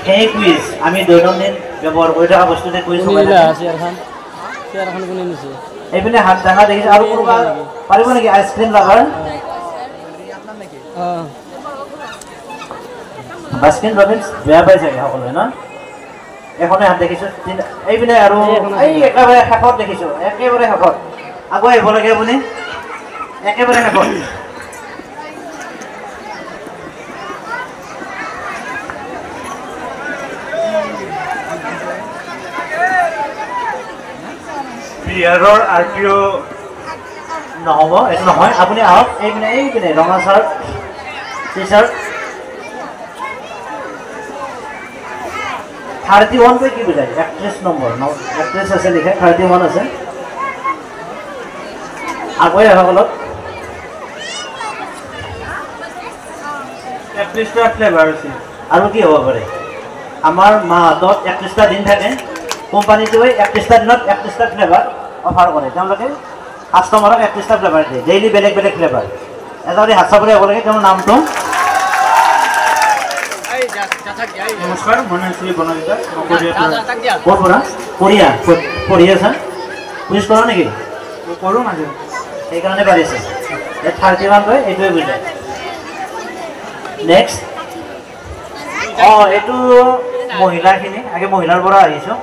সেই কুইজ আমি দৈনন্দিন ব্যৱহাৰ কৰি থকা বস্তুতে কুইজ এইপিনে হাত দেখা দেখিছে আৰু কোনোবা পাৰিব নেকি আইচক্ৰীম লাভাৰ বাস্কিন ৰবিন্স বেয়া পাই চাগে সকলোৱে ন এখনে হাত দেখিছোঁ এইপিনে আৰু এই একেবাৰে শেষত দেখিছোঁ একেবাৰে শেষত আগুৱাই আহিব লাগে আপুনি একেবাৰে শেষত বিহাৰৰ RPO নহ'ব, এইটো নহয়। আপুনি আহক এইপিনে ৰঙা চাৰ্ট টি চাৰ্ট 31 কৈ কি বুজায়? 31 নম্বৰ 31 আছে লিখে, 31 আছে। আগুৱাই আহক অলপ। 31টা ফ্লেভাৰ আছে। আৰু কি হ'ব পাৰে? আমাৰ মাহতত 31টা দিন থাকে, কোম্পানীটোৱে 31টা দিনত 31টা ফ্লেভাৰ অফাৰ কৰে। তেওঁলোকে কাষ্টমাৰক 31টা ফ্লেভাৰ দিয়ে, ডেইলি বেলেগ বেলেগ ফ্লেভাৰ। এটা যদি হাত চাপৰি হ'ব লাগে, তেওঁৰ নামটো। নমস্কাৰ, মই নাম শ্ৰী বনজিতা। ক'ৰ পৰা? কোৰিয়া। পঢ়ি আছা? কুইজ কৰা নেকি? কৰোঁ মাজে। সেইকাৰণে পাৰিছে। 31 কৈ এইটোৱে বুজায়। নেক্সট। এইটো মহিলাখিনি, আগে মহিলাৰ পৰা আহিছোঁ।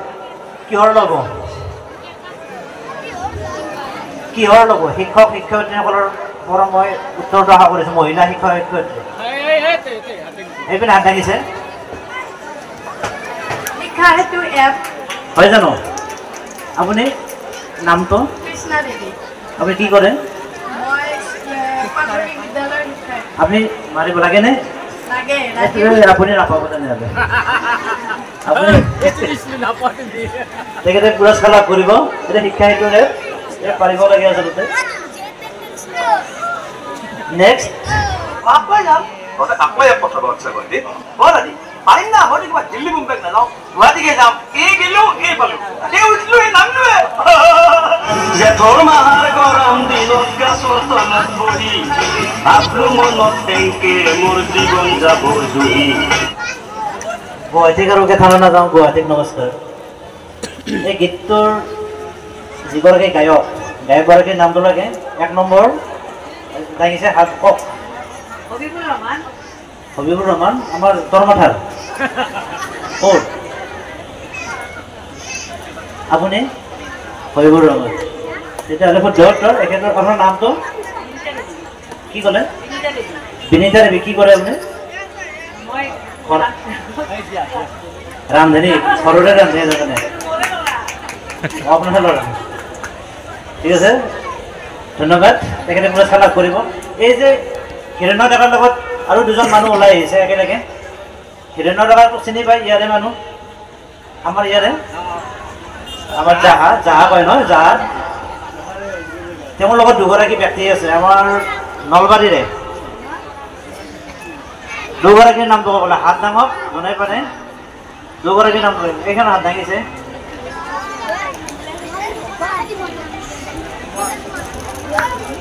কিহৰ ল'ব? কিহৰ ল'ব? শিক্ষক শিক্ষয়িত্ৰীসকলৰ পৰা মই উত্তৰটো আশা কৰিছোঁ। মহিলা শিক্ষক শিক্ষয়িত্ৰী এইপিনে হাত দাঙিছে। শিক্ষা হেতু এপ হয় জানো? আপুনি নামটো? কৃষ্ণা দেৱী। আপুনি কি কৰে? মই প্ৰাথমিক বিদ্যালয়ৰ শিক্ষাৰ্থী। আপুনি মাৰিব লাগেনে? লাগে আপুনি নাপাব তেনেহ'লে। আপুনি তেখেতে পুৰস্কাৰ লাভ কৰিব। এতিয়া শিক্ষা হেতুৰে পাৰিব লাগে আচলতে। নেক্সট। আকৌ ইয়াত পঠাব আছে গুৱাহাটীত। গুৱাহাটী পাৰিম না, মই কিবা দিল্লী মুম্বাইত নাযাওঁ, গুৱাহাটীকে যাম। এই গেলো এই পালো, এই উঠিলো এই নামিলোৱে। জেঠৰ মাহাৰ গৰম দিনত গাছৰ তলত বহি ভাবলো মনত টেংকে মোৰ জীৱন যাব জুৰি। গুৱাহাটীক আৰু কেথানা নাযাওঁ, গুৱাহাটীক নমস্কাৰ। এই গীতটোৰ যিগৰাকী গায়কগৰাকীৰ নামটো লাগে। 1 নম্বৰ দাঙিছে হাত, কওক। হবিবুৰ ৰহমান। হবিবুৰ ৰহমান, আমাৰ তৰমাথাৰ। ক'ত? আপুনি? হবিবুৰ ৰহমান। তেতিয়াহ'লে শুদ্ধ উত্তৰ। এখেতৰ আপোনাৰ নামটো কি ক'লে? বিনীতা দেৱী। কি কৰে আপুনি? মই ৰান্ধনী, ঘৰৰে ৰান্ধনী এজনে। আপোনাৰ ল'ৰা। ঠিক আছে, ধন্যবাদ। তেখেতে পুৰস্কাৰ লাভ কৰিব। এই যে হিৰণ্য ডেকাৰ লগত আৰু দুজন মানুহ ওলাই আহিছে একেলগে। হিৰণ্য ডেকাৰটো চিনি পায় ইয়াৰে মানুহ? আমাৰ ইয়াৰে আমাৰ জাহা কয় নহয়, জাহা। তেওঁৰ লগত দুগৰাকী ব্যক্তি আছে আমাৰ নলবাৰীৰে। দুগৰাকীৰ নামটো ক'বলৈ হাত দাঙক, জনাই পাৰে। দুগৰাকীৰ নাম এইখন হাত দাঙিছে।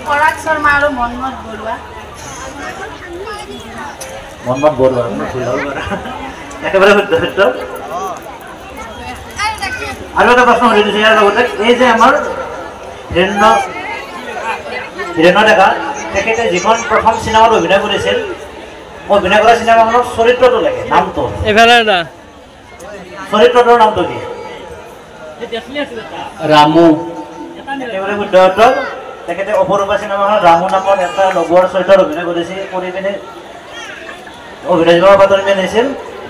পৰাগ শৰ্মা আৰু মনমত বৰুৱা। মনমত বৰুৱা একেবাৰে শুদ্ধ শুদ্ধ। আৰু এটা প্ৰশ্ন সুধি দিছোঁ ইয়াৰ লগতে। এই যে আমাৰ হিৰণ্য ডেকা, তেখেতে যিখন প্ৰথম চিনেমাত অভিনয় কৰিছিল, অভিনয় কৰা চিনেমাখনৰ চৰিত্ৰটো লাগে, নামটো। চৰিত্ৰটোৰ নামটো কি? ৰামু। একেবাৰে শুদ্ধ উত্তৰ। তেখেতে অপৰূপা চিনেমাখনত ৰামু নামৰ এটা লগৰ চৰিত্ৰত অভিনয় কৰিছিল, কৰি পিনে অভিনয় বাতৰি মেলিছিল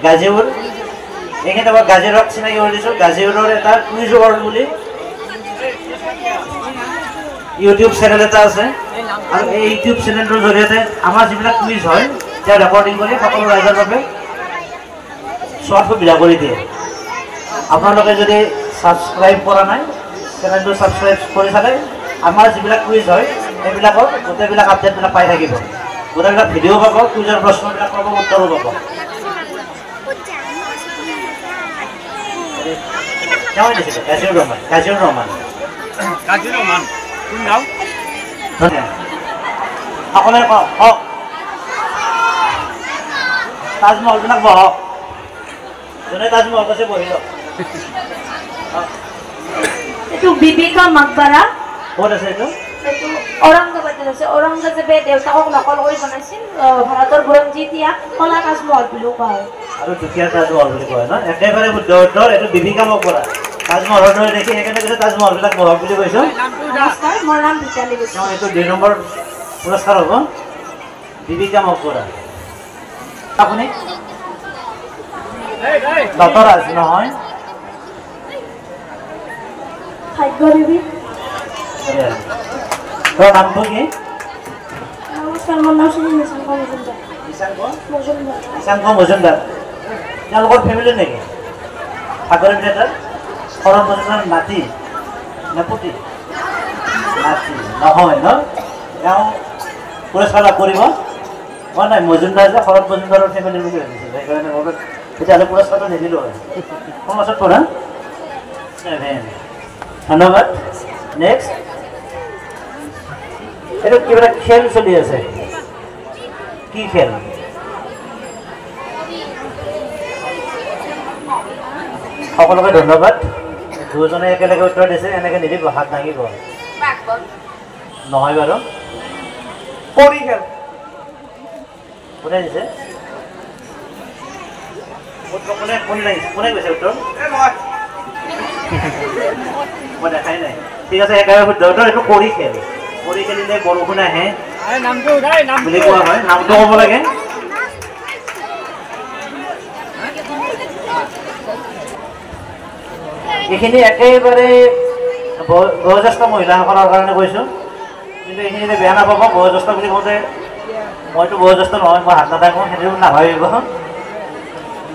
গাজীউৰ। এইখিনি মই গাজীউৰক চিনাকি কৰি দিছোঁ। গাজীউৰৰ এটা কুইজ ৱৰ্ল্ড বুলি ইউটিউব চেনেল এটা আছে, আৰু এই ইউটিউব চেনেলটোৰ জৰিয়তে আমাৰ যিবিলাক কুইজ হয় তেওঁ ৰেকৰ্ডিং কৰি সকলো ৰাইজৰ বাবে চোৱাত সুবিধা কৰি দিয়ে। আপোনালোকে যদি ছাবস্ক্ৰাইব কৰা নাই, চেনেলটো ছাবস্ক্ৰাইব কৰি চালে আমাৰ যিবিলাক কুইজ হয় সেইবিলাকৰ গোটেইবিলাক আপডেটবিলাক পাই থাকিব। গোটেইবিলাক ভিডিঅ' পাব, কুইজৰ প্ৰশ্নবিলাক পাব, উত্তৰো পাব। তেওঁ দিছিলে কাজিৰ ৰহমান। সকলোৱে কওক। তাজমহলবিলাক বহক, যোনে তাজমহল কৈছে বহি লওক। এইটো বিবিকা মাকবাৰা। ক'ত আছে এইটো? এইটো ঔৰংগাবাদত আছে। ঔৰংগজেবে দেউতাকক নকল কৰি বনাইছিল। ভাৰতৰ বুৰঞ্জীত ইয়াক কলা তাজমহল বুলিও কোৱা হয়। আৰু দুখীয়া তাজমহল বুলি কয় ন? একেবাৰে শুদ্ধ উত্তৰ। এইটো বিবিকা মাকবাৰা। তাজমহলৰ দৰে দেখি সেইকাৰণে কৈছে তাজমহলবিলাক বহক বুলি কৈছোঁ। নমস্কাৰ, মোৰ নাম ভিতালী বসু। এইটো 2 নম্বৰ পুৰস্কাৰ হ'ব। বিবিকা মাকবাৰা। আপুনি? দতৰাজ নহয়? ভাগ্যদেৱী। তোৰ নামটো কি? নমস্কাৰ, মোৰ নাম শ্ৰী নিশাংক মজুমদাৰ। ঈশাংক মজুমদাৰ। তেওঁলোকৰ ফেমিলি নেকি? সাগৰী থিয়েটাৰ শৰৎ মজুমদাৰ নাতি নে পুতি? নাতি নহয় ন? তেওঁ পুৰস্কাৰ লাভ কৰিব? মই নাই, মজুমদাৰ যে শৰৎ মজুমদাৰৰ ফেমিলি বুলি ভাবিছিলোঁ, সেইকাৰণে মই তেতিয়াহ'লে পুৰস্কাৰটো নিদিলোঁ হয়। কোন ক্লাছত পঢ়া? 7। ধন্যবাদ। নেক্সট, এইটো কিবা এটা খেল চলি আছে, কি খেল? সকলোকে ধন্যবাদ। দুজনে একেলগে উত্তৰ দিছে, এনেকৈ নিদিব, হাত ভাঙিব। নহয় বাৰু, কৰি খেল কোনে দিছে? কোনে কৈছে উত্তৰ? মই দেখাই নাই। ঠিক আছে, একেবাৰে শুদ্ধ উত্তৰ। এইটো কৰি খেল। কৰি খেলিলে বৰষুণ আহে বুলি কোৱা হয়। নামটো ক'ব লাগে। এইখিনি একেবাৰে বয়োজ্যেষ্ঠ মহিলাসকলৰ কাৰণে কৈছোঁ, কিন্তু এইখিনিতে বেয়া নাপাব। বয়োজ্যেষ্ঠ বুলি কওঁতে মইতো বয়োজ্যেষ্ঠ নহয়, মই হাত নাথাকোঁ, সেইটো নাভাবিব।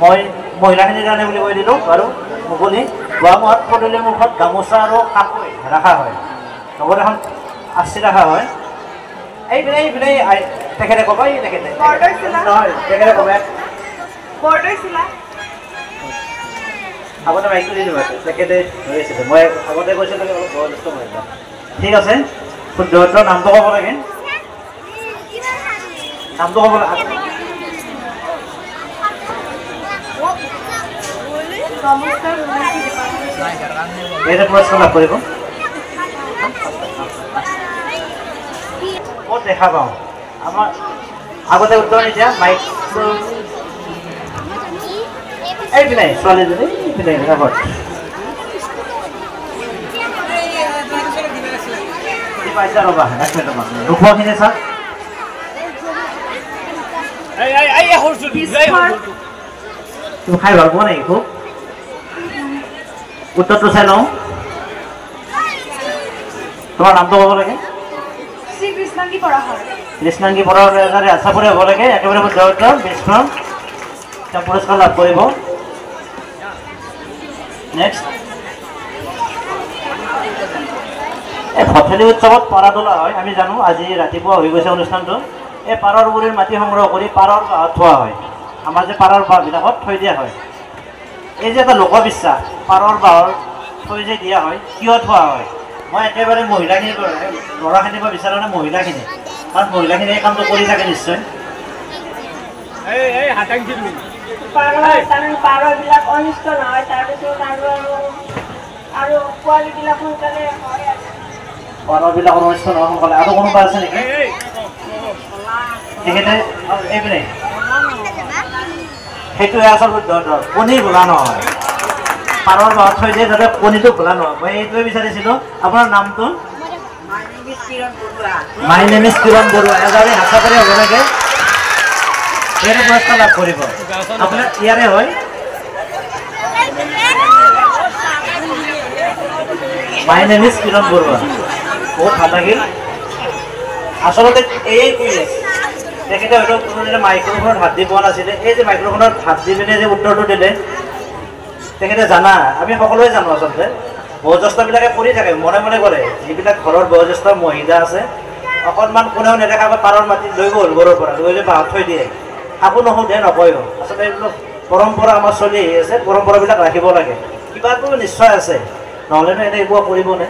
মই মহিলাখিনিৰ কাৰণে বুলি কৈ দিলোঁ বাৰু। মুকলি গোৱামুখত পদূলি মুখত গামোচা আৰু কাপোৰ ৰখা হয়, লগত এখন আচি ৰখা হয়। এইপিনে তেখেতে ক'ব, তেখেতে নহয়, তেখেতে ক'ব আগতে মাইকটো দি দিব, তেখেতে ধৰিছিলে। মই আগতে কৈছিলোঁ অলপ বয়োজ্যেষ্ঠ মহিলা। ঠিক আছে, শুদ্ধ উত্তৰ। নামটো ক'ব লাগে, নামটো ক'ব লাগে। এইটো পুৰস্কাৰ লাভ কৰিব। ক'ত দেখা পাওঁ? আমাৰ আগতে উত্তৰ নিদিয়া মাইক এইপিনে ছোৱালীজনী, এইপিনে আগত পাইছা ৰ'বা, এক মিনিট ৰ'বা। নোখোৱাখিনি চাওক, তুমি খাই ভাল পোৱা নেকি খুব? উত্তৰটো চাই লওঁ। তোমাৰ নামটো ক'ব লাগে। কৃষ্ণাংগী পঢ়া হয়। কৃষ্ণাংগী পঢ়া আশাপুৰে হ'ব লাগে। একেবাৰে শুদ্ধ উত্তৰ। বিষ্ণু তেওঁ পুৰস্কাৰ লাভ কৰিব। নেক্সট, এই ভঠেলি উৎসৱত পাৰা তোলা হয়, আমি জানো। আজি ৰাতিপুৱা হৈ গৈছে অনুষ্ঠানটো। এই পাৰৰ গুৰিৰ মাটি সংগ্ৰহ কৰি পাৰৰ বাঁহত থোৱা হয়। আমাৰ যে পাৰৰ বাঁহবিলাকত থৈ দিয়া হয়। এই যে এটা লোকবিশ্বাস, পাৰৰ বাঁহৰ থৈ যে দিয়া হয়, কিয় থোৱা হয়? মই একেবাৰে মহিলাখিনিৰ পৰা, ল'ৰাখিনিৰ পৰা বিচাৰোঁ নে মহিলাখিনি? কাৰণ মহিলাখিনি এই কামটো কৰি থাকে নিশ্চয়। পাৰবিলাক অনিষ্ট নহয়, তাৰপিছত আৰু পোৱালিবিলাক সোনকালে হয়। পাৰবিলাকৰ অনিষ্ট নহয় সোনকালে। আৰু কোনোবা আছে নেকি? তেখেতে এইপিনে সেইটোৱে আচল শুদ্ধ উত্তৰ। কণী ভোলা নহয়, পাৰৰ বাঁহত থৈ দিয়ে যাতে কণীটো ভোলা নহয়। মই এইটোৱে বিচাৰিছিলোঁ। আপোনাৰ নামটো? মাই নেম ইজ কিৰণ বৰুৱা। এজনে হাতচাপৰি হ'ব লাগে, সেইটো পুৰস্কাৰ লাভ কৰিব। আপোনাৰ ইয়াৰে হয়? মাই নেম ইজ কিৰণ বৰুৱা। বহুত ভাল লাগিল। আচলতে এই তেখেতে হয়তো কোনোদিনে মাইক্ৰফোনত হাত দি পোৱা নাছিলে। এই যে মাইক্ৰফোনত হাত দি পিনে যে উত্তৰটো দিলে, তেখেতে জানা, আমি সকলোৱে জানো আচলতে বয়োজ্যেষ্ঠবিলাকে কৰি থাকে, মনে মনে কৰে। যিবিলাক ঘৰৰ বয়োজ্যেষ্ঠ মহিলা আছে, অকণমান কোনেও নেদেখাকৈ পাৰৰ মাটিত লৈ গ'ল, ঘৰৰ পৰা লৈ বাঁহত থৈ দিয়ে। কাকো নুসুধে, নকয়ো। আচলতে এইবিলাক পৰম্পৰা আমাৰ চলি আহি আছে, পৰম্পৰাবিলাক ৰাখিব লাগে। কিবাটো নিশ্চয় আছে, নহ'লেনো এনে একো কৰিবনে?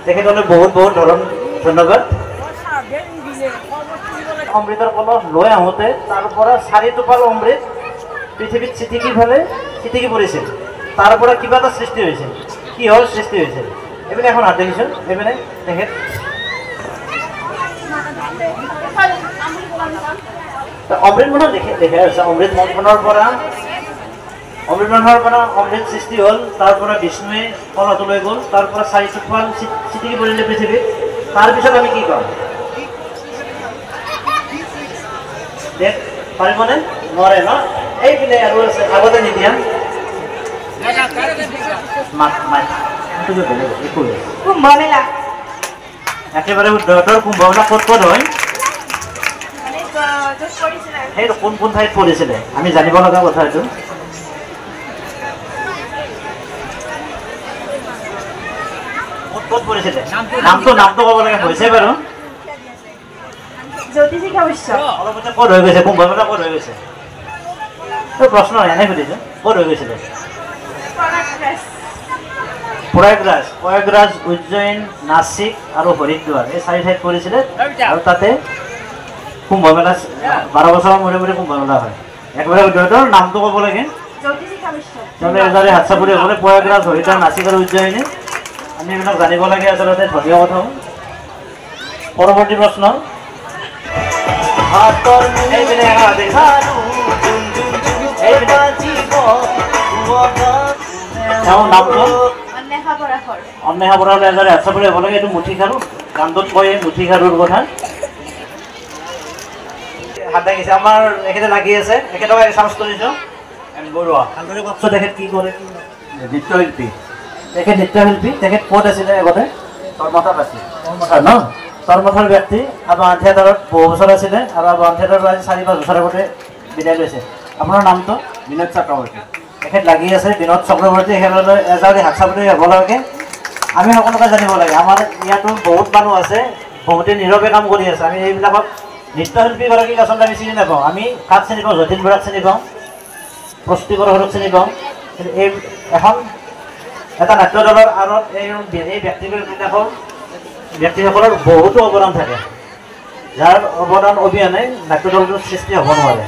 তেখেতলৈ বহুত বহুত ধন্যবাদ। অমৃতৰ কলহ লৈ আহোঁতে তাৰ পৰা 4 টোপাল অমৃত পৃথিৱীত ছিটিকি পৰিছিল। তাৰ পৰা কিবা এটা সৃষ্টি হৈছিল। কি হ'ল সৃষ্টি হৈছিল? এইপিনে এখন হাত দেখিছোঁ, এইপিনে তেখেত অমৃত মনৰ দেখে হৈছে। অমৃত মন্থনৰ পৰা অমৃত সৃষ্টি হ'ল। তাৰ পৰা বিষ্ণুৱে কলহটো লৈ গ'ল, তাৰ পৰা 4 টোপাল ছিটিকি পৰিলে পৃথিৱীত। তাৰপিছত আমি কি ক'ম? দেখ পাৰিবনে? নোৱাৰে ন? এইপিনে আৰু আছে, আগতে নিদিয়া কুম্ভ মেলা। একেবাৰে শুদ্ধতৰ কুম্ভমেলা ক'ত ক'ত হয় মানে য'ত কৰিছিলে সেইটো কোন কোন ঠাইত পৰিছিলে আমি জানিব লগা কথা এইটো ক'ত ক'ত পৰিছিলে নামটো ক'ব লাগে হৈছে বাৰু জ্যোতি শিক্ষা বিশ্ব অলপতে ক'ত হৈ গৈছে কুম্ভমেলা ক'ত হৈ গৈছে এইটো প্ৰশ্ন এনে সুধিছোঁ ক'ত হৈ গৈছিলে প্ৰয়াগৰাজ উজ্জয়ন নাছিক আৰু হৰিদ্বাৰ এই 4 ঠাইত পৰিছিলে আৰু তাতে কুম্ভমেলা 12 বছৰৰ মূৰে মূৰে কুম্ভমেলা হয় একেবাৰে শুদ্ধতৰ নামটো ক'ব লাগে জ্যোতি শিক্ষা বিশ্ব তেওঁলোকে এজাৰে হাত চাপৰি হ'লে প্ৰয়াগৰাজ হৰিদ্বাৰ নাছিক আৰু উজ্জয়িনী আমি এইবিলাক জানিব লাগে আচলতে ধৰ্মীয় কথা পৰৱৰ্তী প্ৰশ্ন নামটো অন্বেষা বৰাৰ এজাৰে হাত চাপৰি হ'ব লাগে এইটো মুঠি খাৰু গানটোত কয় মুঠি খাৰুৰ কথা হাত দাঙিছে আমাৰ এখেতে লাগি আছে এখেতক চান্স কৰিছোঁ বৰুৱা ভালদৰে কওকচোন তেখেত কি কৰে নৃত্যশিল্পী তেখেত নৃত্যশিল্পী তেখেত ক'ত আছিলে আগতে চৰমথাত আছিল চৰমথাত ন চৰমথাৰ ব্যক্তি আবাহন থিয়েটাৰত বহু বছৰ আছিলে আৰু আবাহন থিয়েটাৰত আজি 4-5 বছৰ আগতে বিদায় লৈছে আপোনাৰ নামটো বিনোদ চক্ৰৱৰ্তী তেখেত লাগি আছে বিনোদ চক্ৰৱৰ্তী তেখেতলৈ এজাৰি হাত চাপৰি হ'ব লাগে আমি সকলোকে জানিব লাগে আমাৰ ইয়াতো বহুত মানুহ আছে বহুতে নীৰৱে কাম কৰি আছে আমি এইবিলাকক নৃত্যশিল্পীগৰাকীক আচলতে আমি চিনি নাপাওঁ আমি কাক চিনি পাওঁ যতীন বৰাক চিনি পাওঁ প্ৰস্তুতি বৰক চিনি পাওঁ কিন্তু এই এখন এটা নাট্য দলৰ আঁৰত এই ব্যক্তিসকলৰ বহুতো অৱদান থাকে যাৰ অৱদান অবিহনে নাট্য দলটোৰ সৃষ্টি হ'ব নোৱাৰে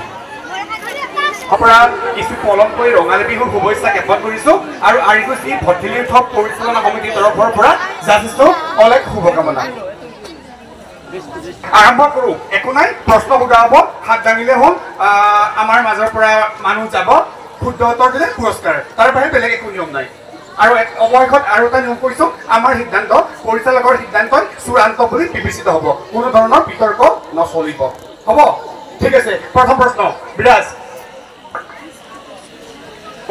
পৰা কিছু পলম কৰি ৰঙালী বিহুৰ শুভেচ্ছা জ্ঞাপন কৰিছোঁ আৰু আৰিকুচি ভঠেলি উৎসৱ পৰিচালনা সমিতিৰ তৰফৰ পৰা জানিছোঁ অলেখ শুভকামনা আৰম্ভ কৰোঁ একো নাই প্ৰশ্ন সোধা হ'ব হাত দাঙিলে হ'ল আমাৰ মাজৰ পৰা মানুহ যাব শুদ্ধ উত্তৰ দিলে পুৰস্কাৰ তাৰ বাহিৰে বেলেগ একো নিয়ম নাই আৰু অৱশেষত আৰু এটা নিয়ম কৰিছোঁ আমাৰ সিদ্ধান্ত পৰিচালকৰ সিদ্ধান্তই চূড়ান্ত বুলি বিবেচিত হ'ব কোনো ধৰণৰ বিতৰ্ক নচলিব হ'ব ঠিক আছে প্ৰথম প্ৰশ্ন বিৰাজ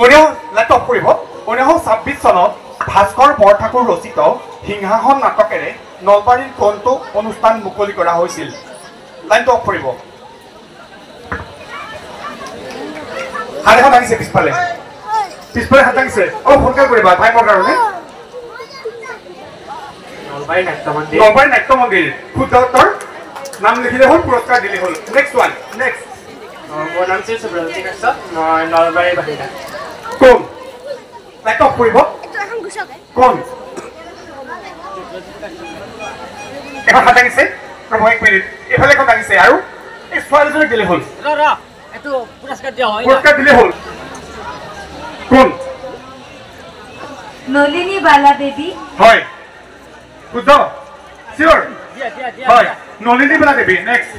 1926 চনত ভাস্কৰ বৰঠাকুৰ ৰচিত সিংহাসন নাটকেৰে নলবাৰীৰ কোনটো অনুষ্ঠান মুকলি কৰা হৈছিল লাইনটো অফ কৰিব হাত এখন দাঙিছে পিছফালে হাত দাঙিছে অলপ সোনকালে কৰিবা টাইমৰ কাৰণে নলবাৰী নাট্য মন্দিৰ শুদ্ধ উত্তৰ নাম লিখিলে হ'ল পুৰস্কাৰ দিলে হ'ল নেক্সট ওৱান নেক্সট মোৰ নাম শ্ৰী সুব্ৰমণি কাশ্যপ মই নলবাৰীৰ বাসিন্দা কোন লাইট অফ কৰিব কোন এখন হাত দাঙিছে ৰ'ব 1 মিনিট এফালে এখন দাঙিছে আৰু এই ছোৱালীজনীক দিলে হ'ল পুৰস্কাৰ দিলে হ'ল কোন নলিনী বালা দেৱী হয় শুদ্ধ চিয়ৰ হয় নলিনী বালা দেৱী নেক্সট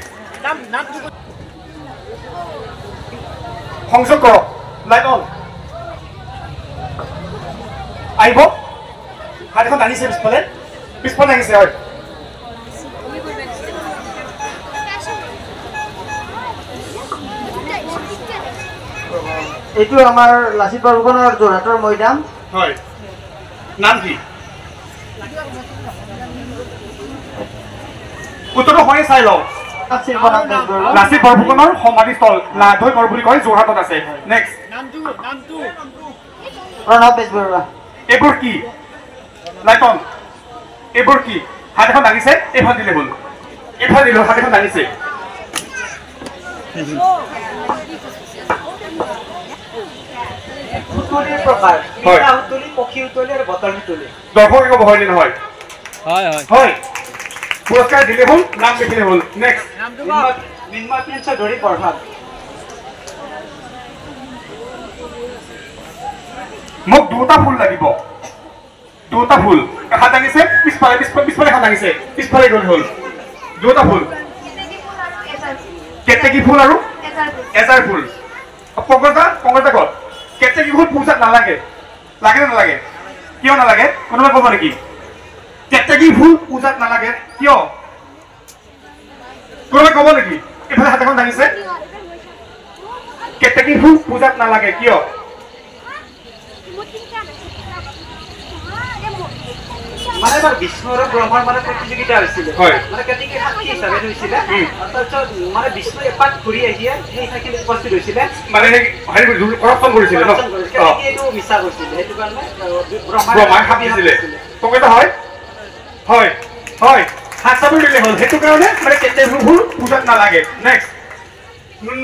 সংযোগ কৰক লাইট অন আহিব হাত এখন দাঙিছে পিছফালে দাঙিছে হয় এইটো আমাৰ লাচিত বৰফুকনৰ যোৰহাটৰ মৈদাম হয় নাম কি উত্তৰটো হয় চাই লওঁ লাচিত বৰফুকনৰ সমাধিস্থল লাধৈ গড় বুলি কয় যোৰহাটত আছে নেক্সট প্ৰণৱ বেজবৰুৱা এইবোৰ কি লাইটন এইবোৰ কি হাত এখন দাঙিছে এইফাল দিলে হ'ল এইফাল দিলে হাত এখন দাঙিছে দৰ্শক একো হয়নে নহয় হয় পুৰস্কাৰ দিলে হ'ল নাম লিখিলে হ'ল নেক্সট ধৰি প্ৰভাৱ মোক দুটা ফুল লাগিব দুটা ফুল হাত দাঙিছে পিছফালে হাত দাঙিছে পিছফালে গ'ল হ'ল দুটা ফুল কেতেকী ফুল আৰু এজাৰ ফুল পংকজদা ক'ত কেতেকী ফুল পূজাত নালাগে লাগে নে নালাগে কিয় নালাগে কোনোবাই ক'ব নেকি কেতেকী ফুল পূজাত নালাগে কিয় কোনোবাই ক'ব নেকি এইফালে হাত এখন দাঙিছে কেতেকী ফুল পূজাত নালাগে কিয় মানে এবাৰ বিষ্ণু আৰু ব্ৰহ্মাৰ মানে প্ৰতিযোগিতা হৈছিলে হয়। মানে কেনেকৈ সাক্ষী হিচাপে থৈছিলে তাৰপিছত মানে বিষ্ণু এপাক ঘূৰি আহিয়ে সেই ঠাইখিনিত উপস্থিত হৈছিলে মানে হেৰি কৰাপশ্যন কৰিছিলে ন কেনেকৈ এইটো মিছা কৰিছিলে সেইটো কাৰণে ব্ৰহ্মাই সাপিছিলে পকেট হয় হয় হয় হাত চাপৰি দিলে হ'ল সেইটো কাৰণে মানে কেতিয়াবোৰ পূজাত নালাগে নেক্সট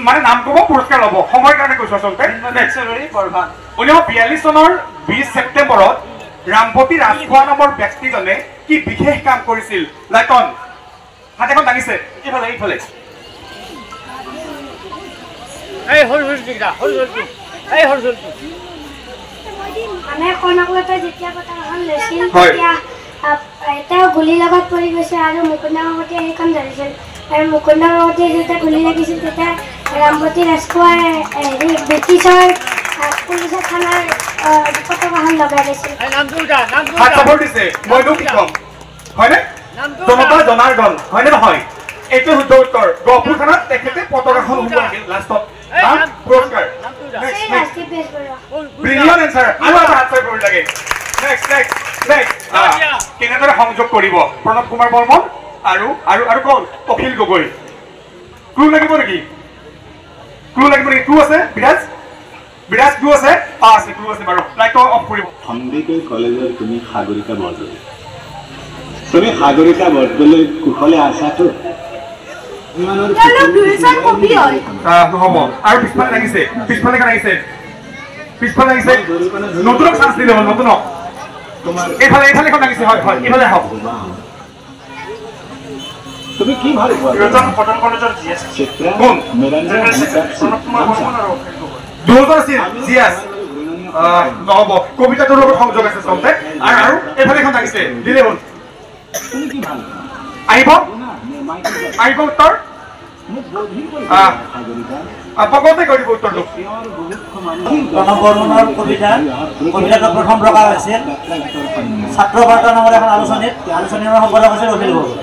মানে নাম ক'ব পুৰস্কাৰ ল'ব সময়ৰ কাৰণে কৈছো আচলতে নেক্সট 1942 চনৰ 20 ছেপ্টেম্বৰত ৰামপতি ৰাজখোৱা নামৰ ব্যক্তিজনে কি বিশেষ কাম কৰিছিল লাইটন হাতেখন দাঙিছে এইফালে এইফালে মানে কনকলতা যেতিয়া পতাকাখন লৈছিল হয়। তেতিয়া তেওঁ গুলীৰ লগত পৰি গৈছে আৰু মুকুন্দ কাকতীয়ে সেইখন ধৰিছিল আৰু মুকুন্দ কাকতীয়ে যেতিয়া গুলী লাগিছিল তেতিয়া ৰামপতি ৰাজখোৱাই হেৰি ব্ৰিটিছৰ পুলিচৰ থানাৰ পতাকাখন লগাই দিছিল হাত চাপৰ দিছে মইনো কি ক'ম হয়নে জনতা জনাৰ্দন হয়নে নহয় এইটো শুদ্ধ উত্তৰ গহপুৰ থানাত তেখেতে পতাকাখন উৰুৱাইছিল লাষ্টত পুৰস্কাৰ সেই ৰাষ্ট্ৰীয় বেজবৰুৱা ব্ৰিলিয়ন এনসাৰ আৰু এটা হাত চাপৰ লাগে নেক্সট নেক্সট নেক্সট কেনেদৰে সংযোগ কৰিব প্ৰণৱ কুমাৰ বৰ্মন আৰু আৰু আৰু কোন অখিল গগৈ ক্লু লাগিব নেকি ক্লু আছে বিৰাজ ক্লু আছে আছে ক্লু আছে বাৰু লাইটটো অফ কৰিব সন্দিকৈ কলেজৰ তুমি সাগৰিকা বৰদলৈ তুমি সাগৰিকা বৰদলৈ কুশলে আছাতো নহ'ব আৰু পিছফালে লাগিছে নতুনক চান্স দিলে হ'ল নতুনক এইফালে এখন লাগিছে হয় হয় এইফালে আহক তুমি কি ভাল পোৱা কটন কলেজৰ জিএছ কোন প্ৰণৱ কুমাৰ বৰ্মন আৰু 2000 জিএছ নহ'ব কবিতাটোৰ লগত সংযোগ আছে চলতে আৰু এইফালে এখন লাগিছে দিলে হ'ল তুমি কি ভাল আহিব উত্তৰ পকতে কৰিব উত্তৰটো প্ৰণৱ বৰ্মনৰ কবিতাটো প্ৰথম প্ৰকাশ হৈছিল ছাত্ৰ বাৰ্তা নামৰ এখন আলোচনীৰ সম্পাদক আছিল অখিল গগৈ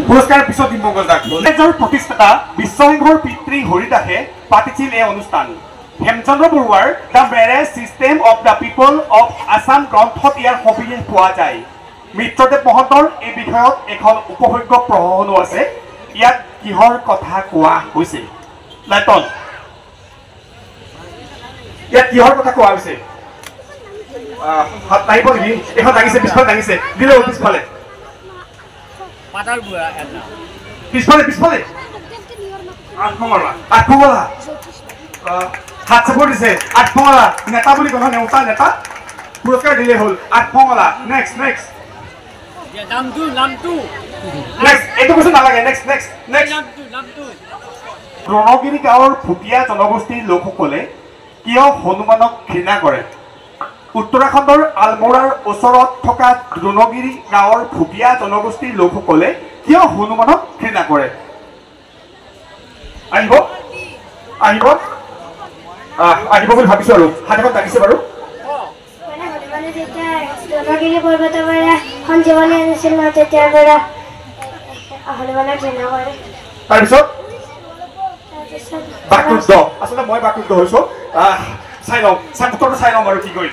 পুৰস্কাৰ পিছত দিম মংগলদাক কলেজৰ প্ৰতিষ্ঠাতা বিশ্বসংঘৰ পিতৃ হৰিদাসে পাতিছিল এই অনুষ্ঠান হেমচন্দ্ৰ বৰুৱাৰ the marriage system of the people of Assam গ্ৰন্থত ইয়াৰ সবিশেষ পোৱা যায় মিত্ৰদেৱ মহন্তৰ এই বিষয়ত এখন উপভোগ্য প্ৰহসনো আছে ইয়াত কিহৰ কথা কোৱা হৈছে লাইটন ইয়াত কিহৰ কথা কোৱা হৈছে হাত নাহিব নেকি এখন দাঙিছে পিছফালে দাঙিছে দিলে পিছফালে পিছফালে আঠমঙলা হাত চাপৰ দিছে আঠমঙলা নেতা বুলি কথা নেওতা নেতা পুৰস্কাৰ দিলে হ'ল আঠমঙলা নেক্সট এইটো কৈছো নালাগে নেক্সট দ্ৰোণগিৰি গাঁৱৰ ভুটীয়া জনগোষ্ঠীৰ লোকসকলে কিয় হনুমানক ঘৃণা কৰে উত্তৰাখণ্ডৰ আলমোৰাৰ ওচৰত থকা দ্ৰোণগিৰি গাঁৱৰ ভুটীয়া জনগোষ্ঠীৰ লোকসকলে কিয় হনুমানক ঘৃণা কৰে আহিব বুলি ভাবিছো আৰু হাতখন দাঙিছে বাৰু হনুমানে যেতিয়া দ্ৰোণগিৰি পৰ্বতৰ পৰা সঞ্জীৱনী আনিছিল ন তেতিয়াৰ পৰা হনুমানক ঘৃণা কৰে তাৰপিছত বাকৰুদ্ধ আচলতে মই বাকৰুদ্ধ হৈছো চাই লওঁ উত্তৰটো চাই লওঁ বাৰু কি কৰি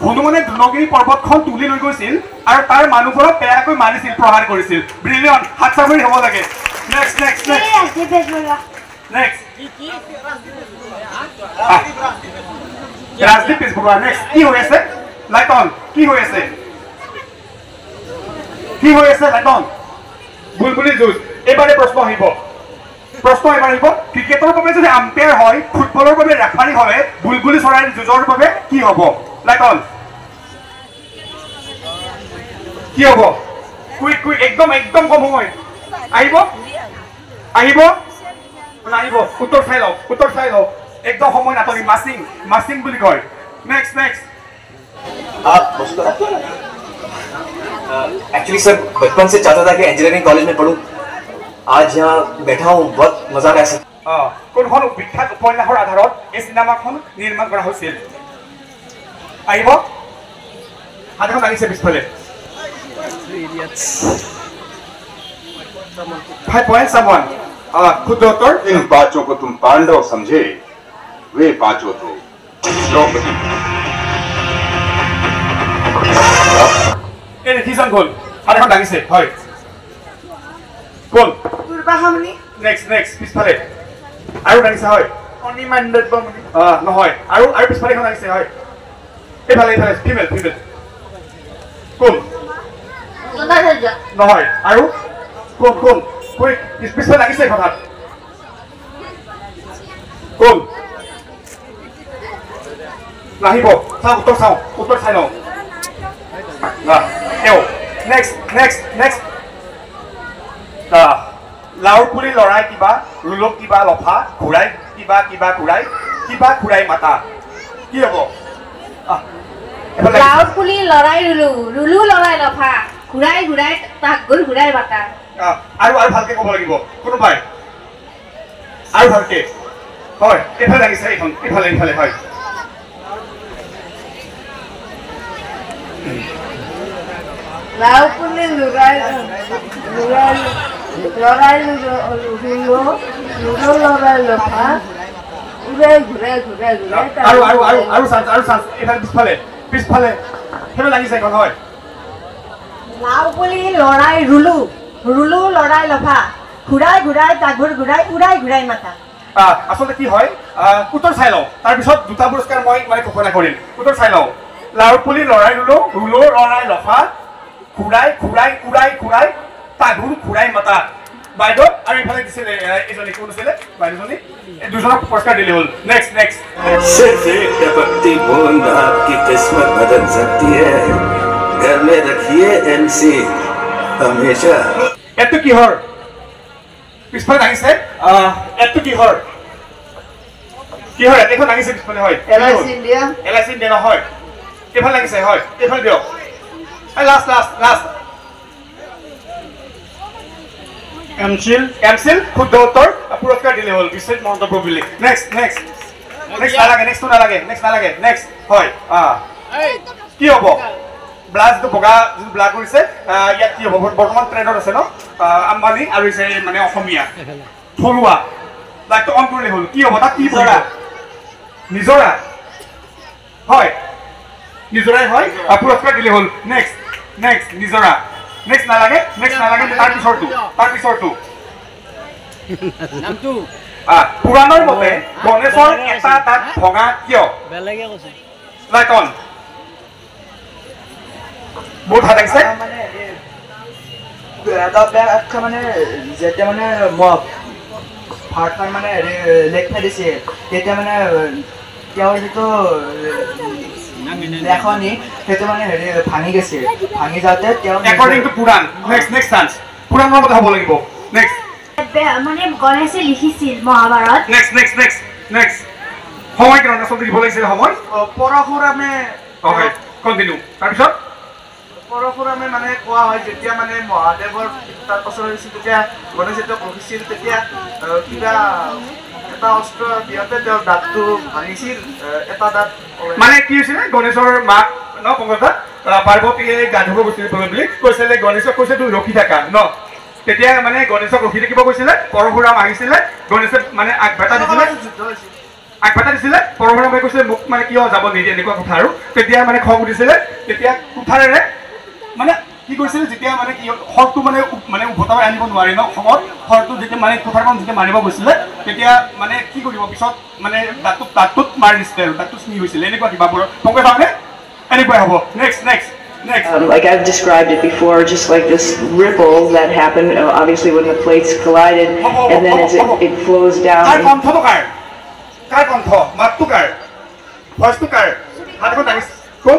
হনুমানে দ্ৰোণগিৰি পৰ্বতখন তুলি লৈ গৈছিল আৰু তাৰ মানুহবোৰক বেয়াকৈ মাৰিছিল প্ৰহাৰ কৰিছিল ব্ৰিলিয়ন হাত চাপৰি হ'ব লাগে নেক্সট ৰাজদীপ বেজবৰুৱা নেক্সট কি হৈ আছে লাইটন কি হৈ আছে লাইটন বুলবুলি যুঁজ এইবাৰে প্ৰশ্ন আহিব ক্ৰিকেটৰ বাবে যদি আম্পায়াৰ হয় ফুটবলৰ বাবে ৰেফাৰী হয় বুলবুলি চৰাইৰ যুঁজৰ বাবে কি হ'ব লাইটন কি হ'ব কুইক একদম কম সময় আহিব উত্তৰ চাই লওক একদম সময় নাটনি মাচিং বুলি কয় নেক্সট एक्चुअली सर बचपन से चाहता था कि इंजीनियरिंग कॉलेज में पढूं आज यहाँ बैठा हूँ बहुत मजा आ रहा है কোনখন বিখ্যাত উপন্যাসৰ আধাৰত এই চিনেমাখন নিৰ্মাণ কৰা হৈছিল আহিব হাতখন লাগিছে পিছফালে 5 points someone खुद उत्तर इन पांचों को तुम पांडव समझे वे पांचों तो द्रौपदी এই দেখিছন কোন হাত এখন দাঙিছে হয় কোন পূৰ্বাহামনি নেক্সট নেক্সট পিছফালে আৰু দাঙিছে হয় অনিমাণ্ডত বমনি নহয় আৰু পিছফালে এখন দাঙিছে হয় এইফালে এইফালে ফিমেল ফিমেল কোন নহয় আৰু কোন কোন কৈ পিছফালে দাঙিছে এখন হাত কোন নাহিব চাওঁ উত্তৰ চাই লওঁ নেক্সট নেক্সট নেক্সট লাউৰ পুলি লৰাই কিবা ৰুলক কিবা লফা ঘূৰাই কিবা কিবা ঘূৰাই কিবা ঘূৰাই মাতা কি হ'ব লাউৰ পুলি লৰাই ৰুলু লৰাই লফা ঘূৰাই ঘূৰাই তাক গৈ ঘূৰাই বাটা আৰু ভালকে ক'ব লাগিব কোনোবাই আৰু ভালকে হয় এইফালে লাগিছে এইখন এইফালে এইফালে হয় লাউ পুলি লৰাই লৰাই লফা ঘূৰাই ঘূৰাই ঘূৰাই ঘূৰাই আৰু চান্স এইফালে পিছফালে পিছফালে সেইফালে লাগিছে এইখন হয় লাউ পুলি লৰাই ৰুলু লৰাই লফা ঘূৰাই ঘূৰাই তাঘুৰ ঘূৰাই উৰাই ঘূৰাই মাতা আচলতে কি হয় উত্তৰ চাই লওঁ তাৰপিছত দুটা পুৰস্কাৰ মই মানে ঘোষণা কৰিম উত্তৰ চাই লওঁ লাউৰ পুলি লৰাই ৰুলো লৰাই লফা ঘূৰাই ঘূৰাই উৰাই ঘূৰাই তাঘুৰ ঘূৰাই মাতা বাইদেউ আৰু এইফালে দিছিলে এজনী কোন আছিলে বাইদেউজনী দুজনক পুৰস্কাৰ দিলে হ'ল নেক্সট নেক্সট सिर्फ एक टपकती बूंद आपकी किस्मत बदल सकती है घर में रखिए एमसी हमेशा এটো কিহৰ পিছফালে দাঙিছে এটো কিহৰ এখন দাঙিছে পিছফালে হয় LIC ইণ্ডিয়া নহয় এইফালে লাগিছে হয় এইফালে দিয়ক লাষ্ট এমচিল শুদ্ধ উত্তৰ পুৰস্কাৰ দিলে হ'ল বিশ্বজিৎ মহন্ত প্ৰভু বুলি নেক্সট নালাগে নেক্সট হয় কি হ'ব ব্লাড যিটো বগা যিটো ব্লাড কৰিছে ইয়াত কি হ'ব বৰ্তমান ট্ৰেণ্ডত আছে ন আম্বানী আৰু মানে অসমীয়া থলুৱা ব্লাডটো অন কৰিলে হ'ল কি হ'ব তাত কি বৰা নিজৰা হয় নিজৰাই হয় পুৰস্কাৰ দিলে হ'ল নেক্সট নিজৰা নেক্সট নালাগে তাৰ পিছৰটো পুৰাণৰ মতে গণেশৰ এটা দাঁত ভঙা কিয় লাইকন বহুত হাত লাগিছে মানে যেতিয়া মানে ভাৰতখন মানে লেখা দিছে তেতিয়া মানে তেওঁৰ যিটো লেখনি সেইটো মানে ভাঙি গৈছে ভাঙি যাওঁতে তেওঁ একৰ্ডিং টু পুৰাণ নেক্সট চান্স পুৰাণৰ মতে হ'ব লাগিব নেক্সট মানে গণেশে লিখিছিল মহাভাৰত নেক্সট সময় কিমান আচলতে দিব লাগিছিল সময় পৰশুৰামে কণ্টিনিউ তাৰপিছত পৰশুৰামে মানে কোৱা হয় যেতিয়া মানে মহাদেৱৰ তাৰ পাছত হৈছিল তেতিয়া গণেশে তেওঁক ৰখিছিল তেতিয়া কিবা এটা অস্ত্ৰ দিওঁতে তেওঁৰ দাঁতটো ভাঙিছিল এটা দাঁত মানে কি হৈছিলে গণেশৰ মাক ন পংকজদা পাৰ্বতীয়ে গা ধুব গৈছিল বুলি কৈছিলে গণেশক কৈছে তুমি ৰখি থাকা ন তেতিয়া মানে গণেশক ৰখি থাকিব কৈছিলে পৰশুৰাম আহিছিলে গণেশে মানে আগভেটা দিছিলে পৰশুৰামে কৈছিলে মোক মানে কিয় যাব নিদিয়ে এনেকুৱা কথা আৰু তেতিয়া মানে খং উঠিছিলে তেতিয়া কুঠাৰেৰে মানে কি কৰিছিলে যেতিয়া মানে কি হৰটো মানে উভতাই আনিব নোৱাৰি ন খঙত হৰটো যেতিয়া মানে কুঠাৰখন যেতিয়া মাৰিব গৈছিলে তেতিয়া মানে কি কৰিব পিছত মানে দাঁতটোত মাৰি দিছিলে আৰু দাঁতটো ছিঙি গৈছিলে এনেকুৱা কিবা পংকজ মানে এনেকুৱাই হ'ব next like I've described it before, just like this ripple that happened, obviously when the plates collided, and then as it flows down. Kar kontho, mattu kar, voice to kar, hathon danis, kon?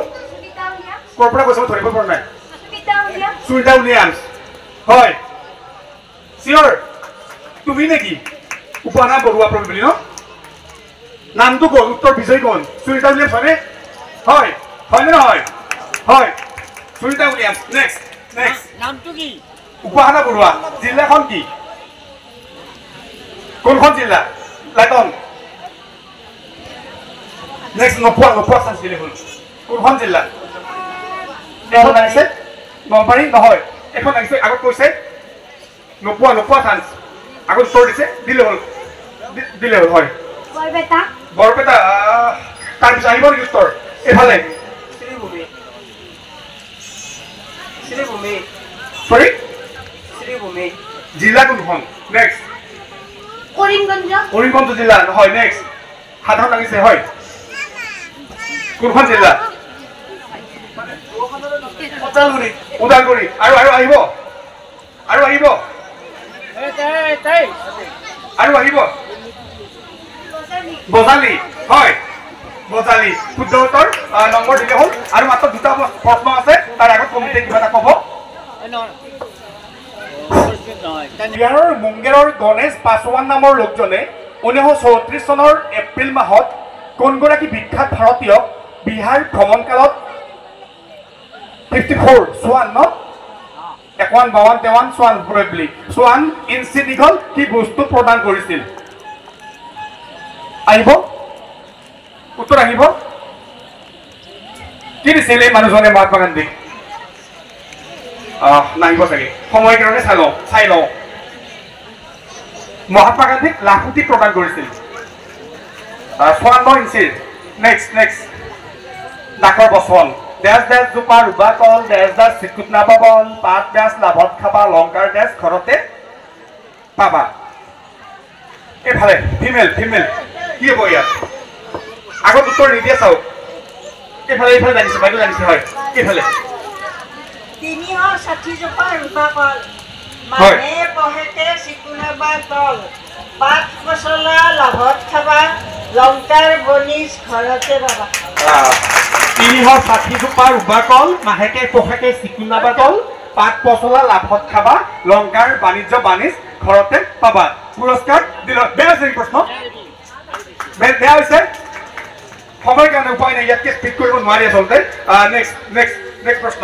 Korpora koisa thoribo por nai. Sunita Williams. Hoy. Sure. Tumi neki. Upana Borua probably no. Namtu kon, uttor Vijay kon. Sunita Williams hoy. Hoy. Hoy na hoy. Hoy. Sunita Williams. Next. Namtu ki? Upana Borua. Jilla kon ki? Kon jilla? Laton. Next নোপোৱা চান্স দিলে হ'ল কোনখন জিলা এখন লাগিছে নলবাৰী নহয় এখন লাগিছে আগত কৈছে নোপোৱা চান্স আগত উত্তৰ দিছে দিলে হ'ল হয় বৰপেটা তাৰপিছত আহিব নেকি উত্তৰ এইফালে সৰি শ্ৰীভূমি জিলা কোনখন নেক্সট কৰিমগঞ্জ জিলা হয় নেক্সট সাধাৰণ লাগিছে হয় কোনখন জিলা ওদালগুৰি আৰু আহিব বজালি হয় বজালি শুদ্ধ উত্তৰ নম্বৰ দিলে হ'ল আৰু মাত্ৰ দুটা প্ৰশ্ন আছে তাৰ আগত কমিটিয়ে কিবা এটা ক'ব বিহাৰৰ মুংগেৰৰ গণেশ পাছোৱান নামৰ লোকজনে 1934 চনৰ এপ্ৰিল মাহত কোনগৰাকী বিখ্যাত ভাৰতীয়ক বিহাৰ ভ্ৰমণকালত 54 ইঞ্চি দীঘল কি বস্তু প্ৰদান কৰিছিল আহিব উত্তৰ আহিব কি দিছিল এই মানুহজনে মহাত্মা গান্ধীক নাহিব চাগে সময়ৰ কাৰণে চাই লওঁ মহাত্মা গান্ধীক লাখুটি প্ৰদান কৰিছিল 54 ইঞ্চিৰ নেক্সট ডাকৰ বচন দেশ জোপা ৰুবা কল দেশ চিকুট নাপাবল পাত দেশ লাভত খাবা লংকাৰ দেশ ঘৰতে পাবা এইফালে ফিমেল কি হ'ব ইয়াত আগত উত্তৰ নিদিয়ে চাওক এইফালে জানিছে বাইদেউ জানিছে হয় এইফালে 360 জোপা ৰুবা কল মানে পহেতে চিকুনাবা তল পাত মছলা লাভত খাবা লংকাৰ বনিজ ঘৰতে পাবা 360 জোপা ৰুবা কল মাহেকে পহেকে চিকুনাবা তল পাত পচলা লাভত খাবা লংকাৰ বাণিজ্য বাণিজ ঘৰতে পাবা পুৰস্কাৰ দিল বেয়া আছে প্ৰশ্ন বেয়া হৈছে সময় কাৰণে উপায় নাই ইয়াতকে স্পীড কৰিব নোৱাৰি আচলতে নেক্সট প্ৰশ্ন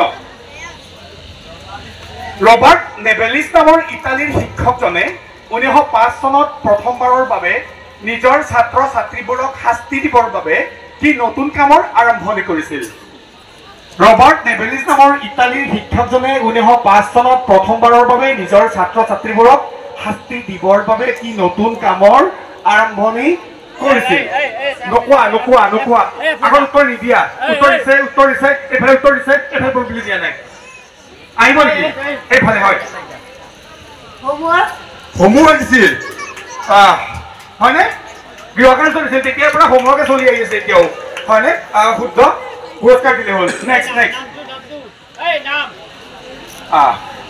ৰবাৰ্ট নেবেলিছ নামৰ ইটালীৰ শিক্ষকজনে 1905 চনত প্ৰথমবাৰৰ বাবে নিজৰ ছাত্ৰ ছাত্ৰীবোৰক শাস্তি দিবৰ বাবে কি নতুন কামৰ আৰম্ভণি কৰিছিল ৰবাৰ্ট নেবেলিছ নামৰ ইটালীৰ শিক্ষকজনে 1905 চনত প্ৰথমবাৰৰ বাবে নিজৰ ছাত্ৰ ছাত্ৰীবোৰক শাস্তি দিবৰ বাবে কি নতুন কামৰ আৰম্ভণি কৰিছিল নোকোৱা আগৰ উত্তৰ নিদিয়া উত্তৰ দিছে এইফালে উত্তৰ দিছে এইফালে বুলি দিয়া নাই আহিব নেকি এইফালে হয় হোমৱৰ্ক দিছিল হয়নে গৃহকাৰ্য দিছিল তেতিয়াৰ পৰা হোমৱৰ্কে চলি আহি আছে এতিয়াও হয়নে শুদ্ধ পুৰস্কাৰ দিলে হ'ল নেক্সট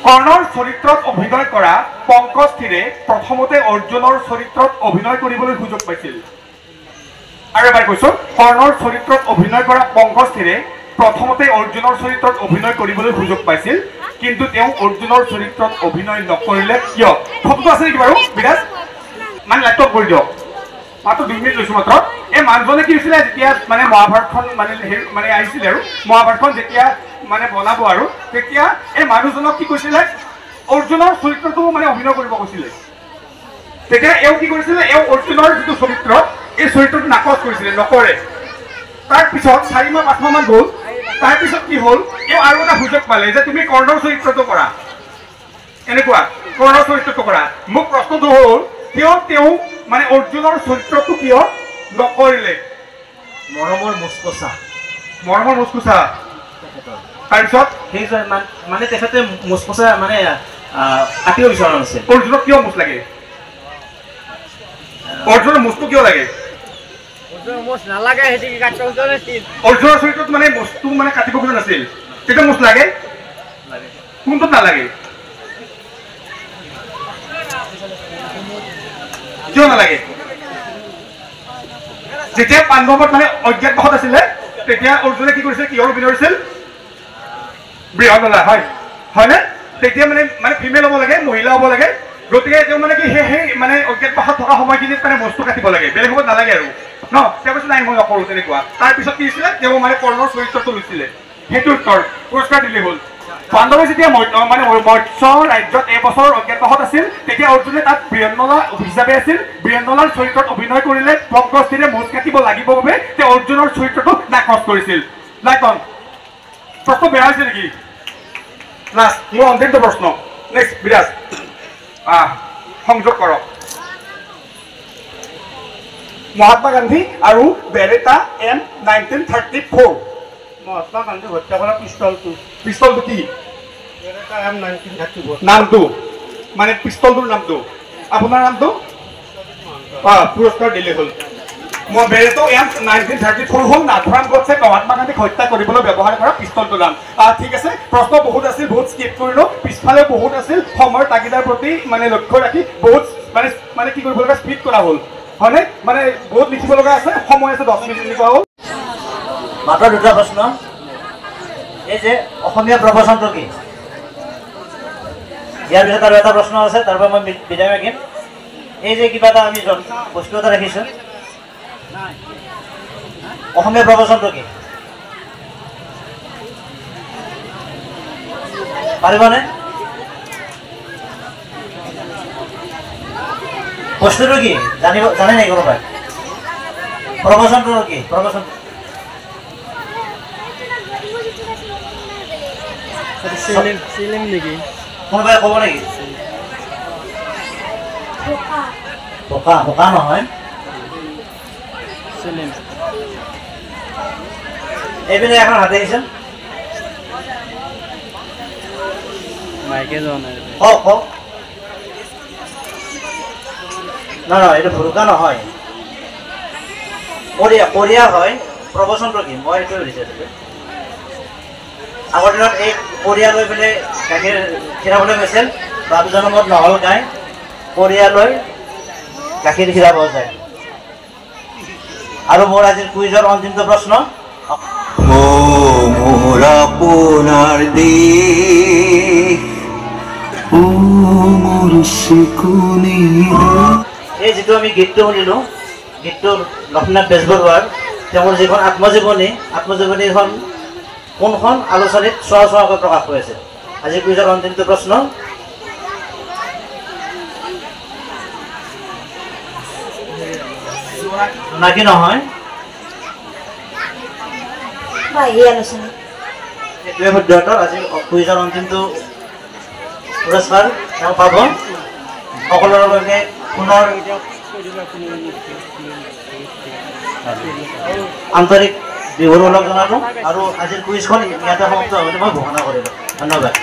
কৰ্ণৰ চৰিত্ৰত অভিনয় কৰা পংকজ থিৰে প্ৰথমতে অৰ্জুনৰ চৰিত্ৰত অভিনয় কৰিবলৈ সুযোগ পাইছিল আৰু এবাৰ কৈছো কৰ্ণৰ চৰিত্ৰত অভিনয় কৰা পংকজ থিৰে প্ৰথমতে অৰ্জুনৰ চৰিত্ৰত অভিনয় কৰিবলৈ সুযোগ পাইছিল কিন্তু তেওঁ অৰ্জুনৰ চৰিত্ৰত অভিনয় নকৰিলে কিয় শব্দ আছে নেকি বাৰু বিৰাজ মানে লেপটপ কৰি দিয়ক মাত্ৰ 2 মিনিট লৈছো মাত্ৰ এই মানুহজনে কি হৈছিলে যেতিয়া মানে মহাভাৰতখন মানে আহিছিলে আৰু মহাভাৰতখন যেতিয়া মানে বনাব আৰু তেতিয়া এই মানুহজনক কি কৈছিলে অৰ্জুনৰ চৰিত্ৰটো মানে অভিনয় কৰিব কৈছিলে তেতিয়া এও কি কৰিছিলে এও অৰ্জুনৰ যিটো চৰিত্ৰ এই চৰিত্ৰটো নাকচ কৰিছিলে নকৰে তাৰপিছত 4 মাহ 5 মাহ মান গ'ল তাৰপিছত কি হ'ল এও আৰু এটা সুযোগ পালে যে তুমি কৰ্ণৰ চৰিত্ৰটো কৰা এনেকুৱা কৰ্ণৰ চৰিত্ৰটো কৰা মোক প্ৰশ্নটো হ'ল তেওঁ মানে অৰ্জুনৰ চৰিত্ৰটো কিয় নকৰিলে মৰমৰ মুচকোচা তাৰপিছত সেই মানে তেখেতে মুচকোচা মানে কাটিব বিচৰা নাছিল অৰ্জুনক কিয় মুচ লাগে অৰ্জুনৰ মুচটো কিয় লাগে অৰ্জুনৰ চৰিত্ৰত মানে মুচটো মানে কাটিব খোজা নাছিল তেতিয়া মুচ লাগে কোনটোত নালাগে কিয় নালাগে যেতিয়া পাণ্ডৱত মানে অজ্ঞাতবাসত আছিলে তেতিয়া অৰ্জুনে কি কৰিছিল কিহৰ অভিনয় কৰিছিল বৃহন্নলা হয়নে তেতিয়া মানে ফিমেল হ'ব লাগে মহিলা হ'ব লাগে গতিকে তেওঁ মানে কি সেই মানে অজ্ঞাতবাসত থকা সময়খিনিত মানে বস্তু কাটিব লাগে বেলেগ সময়ত নালাগে আৰু ন তেওঁ কৈছে নাই মই নকৰোঁ তেনেকুৱা তাৰপিছত কি হৈছিলে তেওঁ মানে কৰ্ণৰ চৰিত্ৰটো লৈছিলে সেইটো উত্তৰ পুৰস্কাৰ দিলে হ'ল পাণ্ডৱে যেতিয়া মানে মৎস্য ৰাজ্যত এবছৰ অজ্ঞাতবাসত আছিল তেতিয়া অৰ্জুনে তাত বীৰেন্দ্ৰলা হিচাপে আছিল বীৰেন্দ্ৰলাৰ চৰিত্ৰত অভিনয় কৰিলে পংকজ থিৰে মুচ কাটিব লাগিব বাবে তেওঁ অৰ্জুনৰ চৰিত্ৰটো নাকচ কৰিছিল লাইটন প্ৰশ্ন বেয়া হৈছে নেকি লাষ্ট মোৰ অন্তিম প্ৰশ্ন নেক্সট বিৰাজ সংযোগ কৰক মহাত্মা গান্ধী আৰু বেৰেটা M1934 মহাত্মা গান্ধী হত্যা কৰা পিষ্টলটো কি নামটো মানে পিষ্টলটোৰ নামটো আপোনাৰ নামটো পুৰস্কাৰ দিলে হ'ল মই বেৰেটো এম 1934 হ'ল নাথুৰাম গডছে মহাত্মা গান্ধীক হত্যা কৰিবলৈ ব্যৱহাৰ কৰা পিষ্টলটোৰ নাম ঠিক আছে প্ৰশ্ন বহুত আছিল বহুত স্কিপ কৰিলোঁ পিছফালে বহুত আছিল সময়ৰ তাগিদাৰ প্ৰতি মানে লক্ষ্য ৰাখি বহুত মানে কি কৰিব লগা স্পীড কৰা হ'ল হয়নে মানে বহুত লিখিব লগা আছে সময় আছে 10 মিনিট লিখা হ'ল মাত্ৰ দুটা প্ৰশ্ন এই যে অসমীয়া প্ৰবচনটো কি ইয়াৰ পিছত আৰু এটা প্ৰশ্ন আছে তাৰ পৰা মই বিদায় মাগিম এই যে কিবা এটা আমি বস্তু এটা ৰাখিছোঁ অসমীয়া প্ৰবচনটো কি পাৰিবনে বস্তুটো কি জানে নেকি কোনোবাই প্ৰবচনটো কি প্ৰবচন কোনোবাই ক'ব নেকি পকা পকা নহয় এইপিনে এখন হাতে আহিছে কওক কওক নহয় এইটো ভুৰুকা নহয় কৰিয়া হয় প্ৰবচনটো কি মই এইটোৱে বিচাৰিছোঁ আগৰ দিনত এই কৰিয়া লৈ পেলাই গাখীৰ খীৰাবলৈ গৈছিল বাবু জনমত নহ'ল গাই কৰিয়া লৈ গাখীৰ খীৰাব যায় আৰু মোৰ আজিৰ কুইজৰ অন্তিমটো প্ৰশ্ন মোৰ আপোনাৰ দেশ মোৰ চিকুনি এই যিটো আমি গীতটো শুনিলোঁ গীতটো লক্ষ্মীনাথ বেজবৰুৱাৰ তেওঁৰ যিখন আত্মজীৱনীখন কোনখন আলোচনীত চোৱাকৈ প্ৰকাশ কৰিছে আজি কুইজৰ অন্তিমটো প্ৰশ্ন নাকি নহয় এইটোৱে শুদ্ধ উত্তৰ আজি কুইজৰ অন্তিমটো পুৰস্কাৰ তেওঁ পাব সকলোৰে বাবে পুনৰ আন্তৰিক বিহুৰ ওলগ জনালোঁ আৰু আজিৰ কুইজখন ইয়াতে সমাপ্ত হ'ব বুলি মই ঘোষণা কৰিলোঁ ধন্যবাদ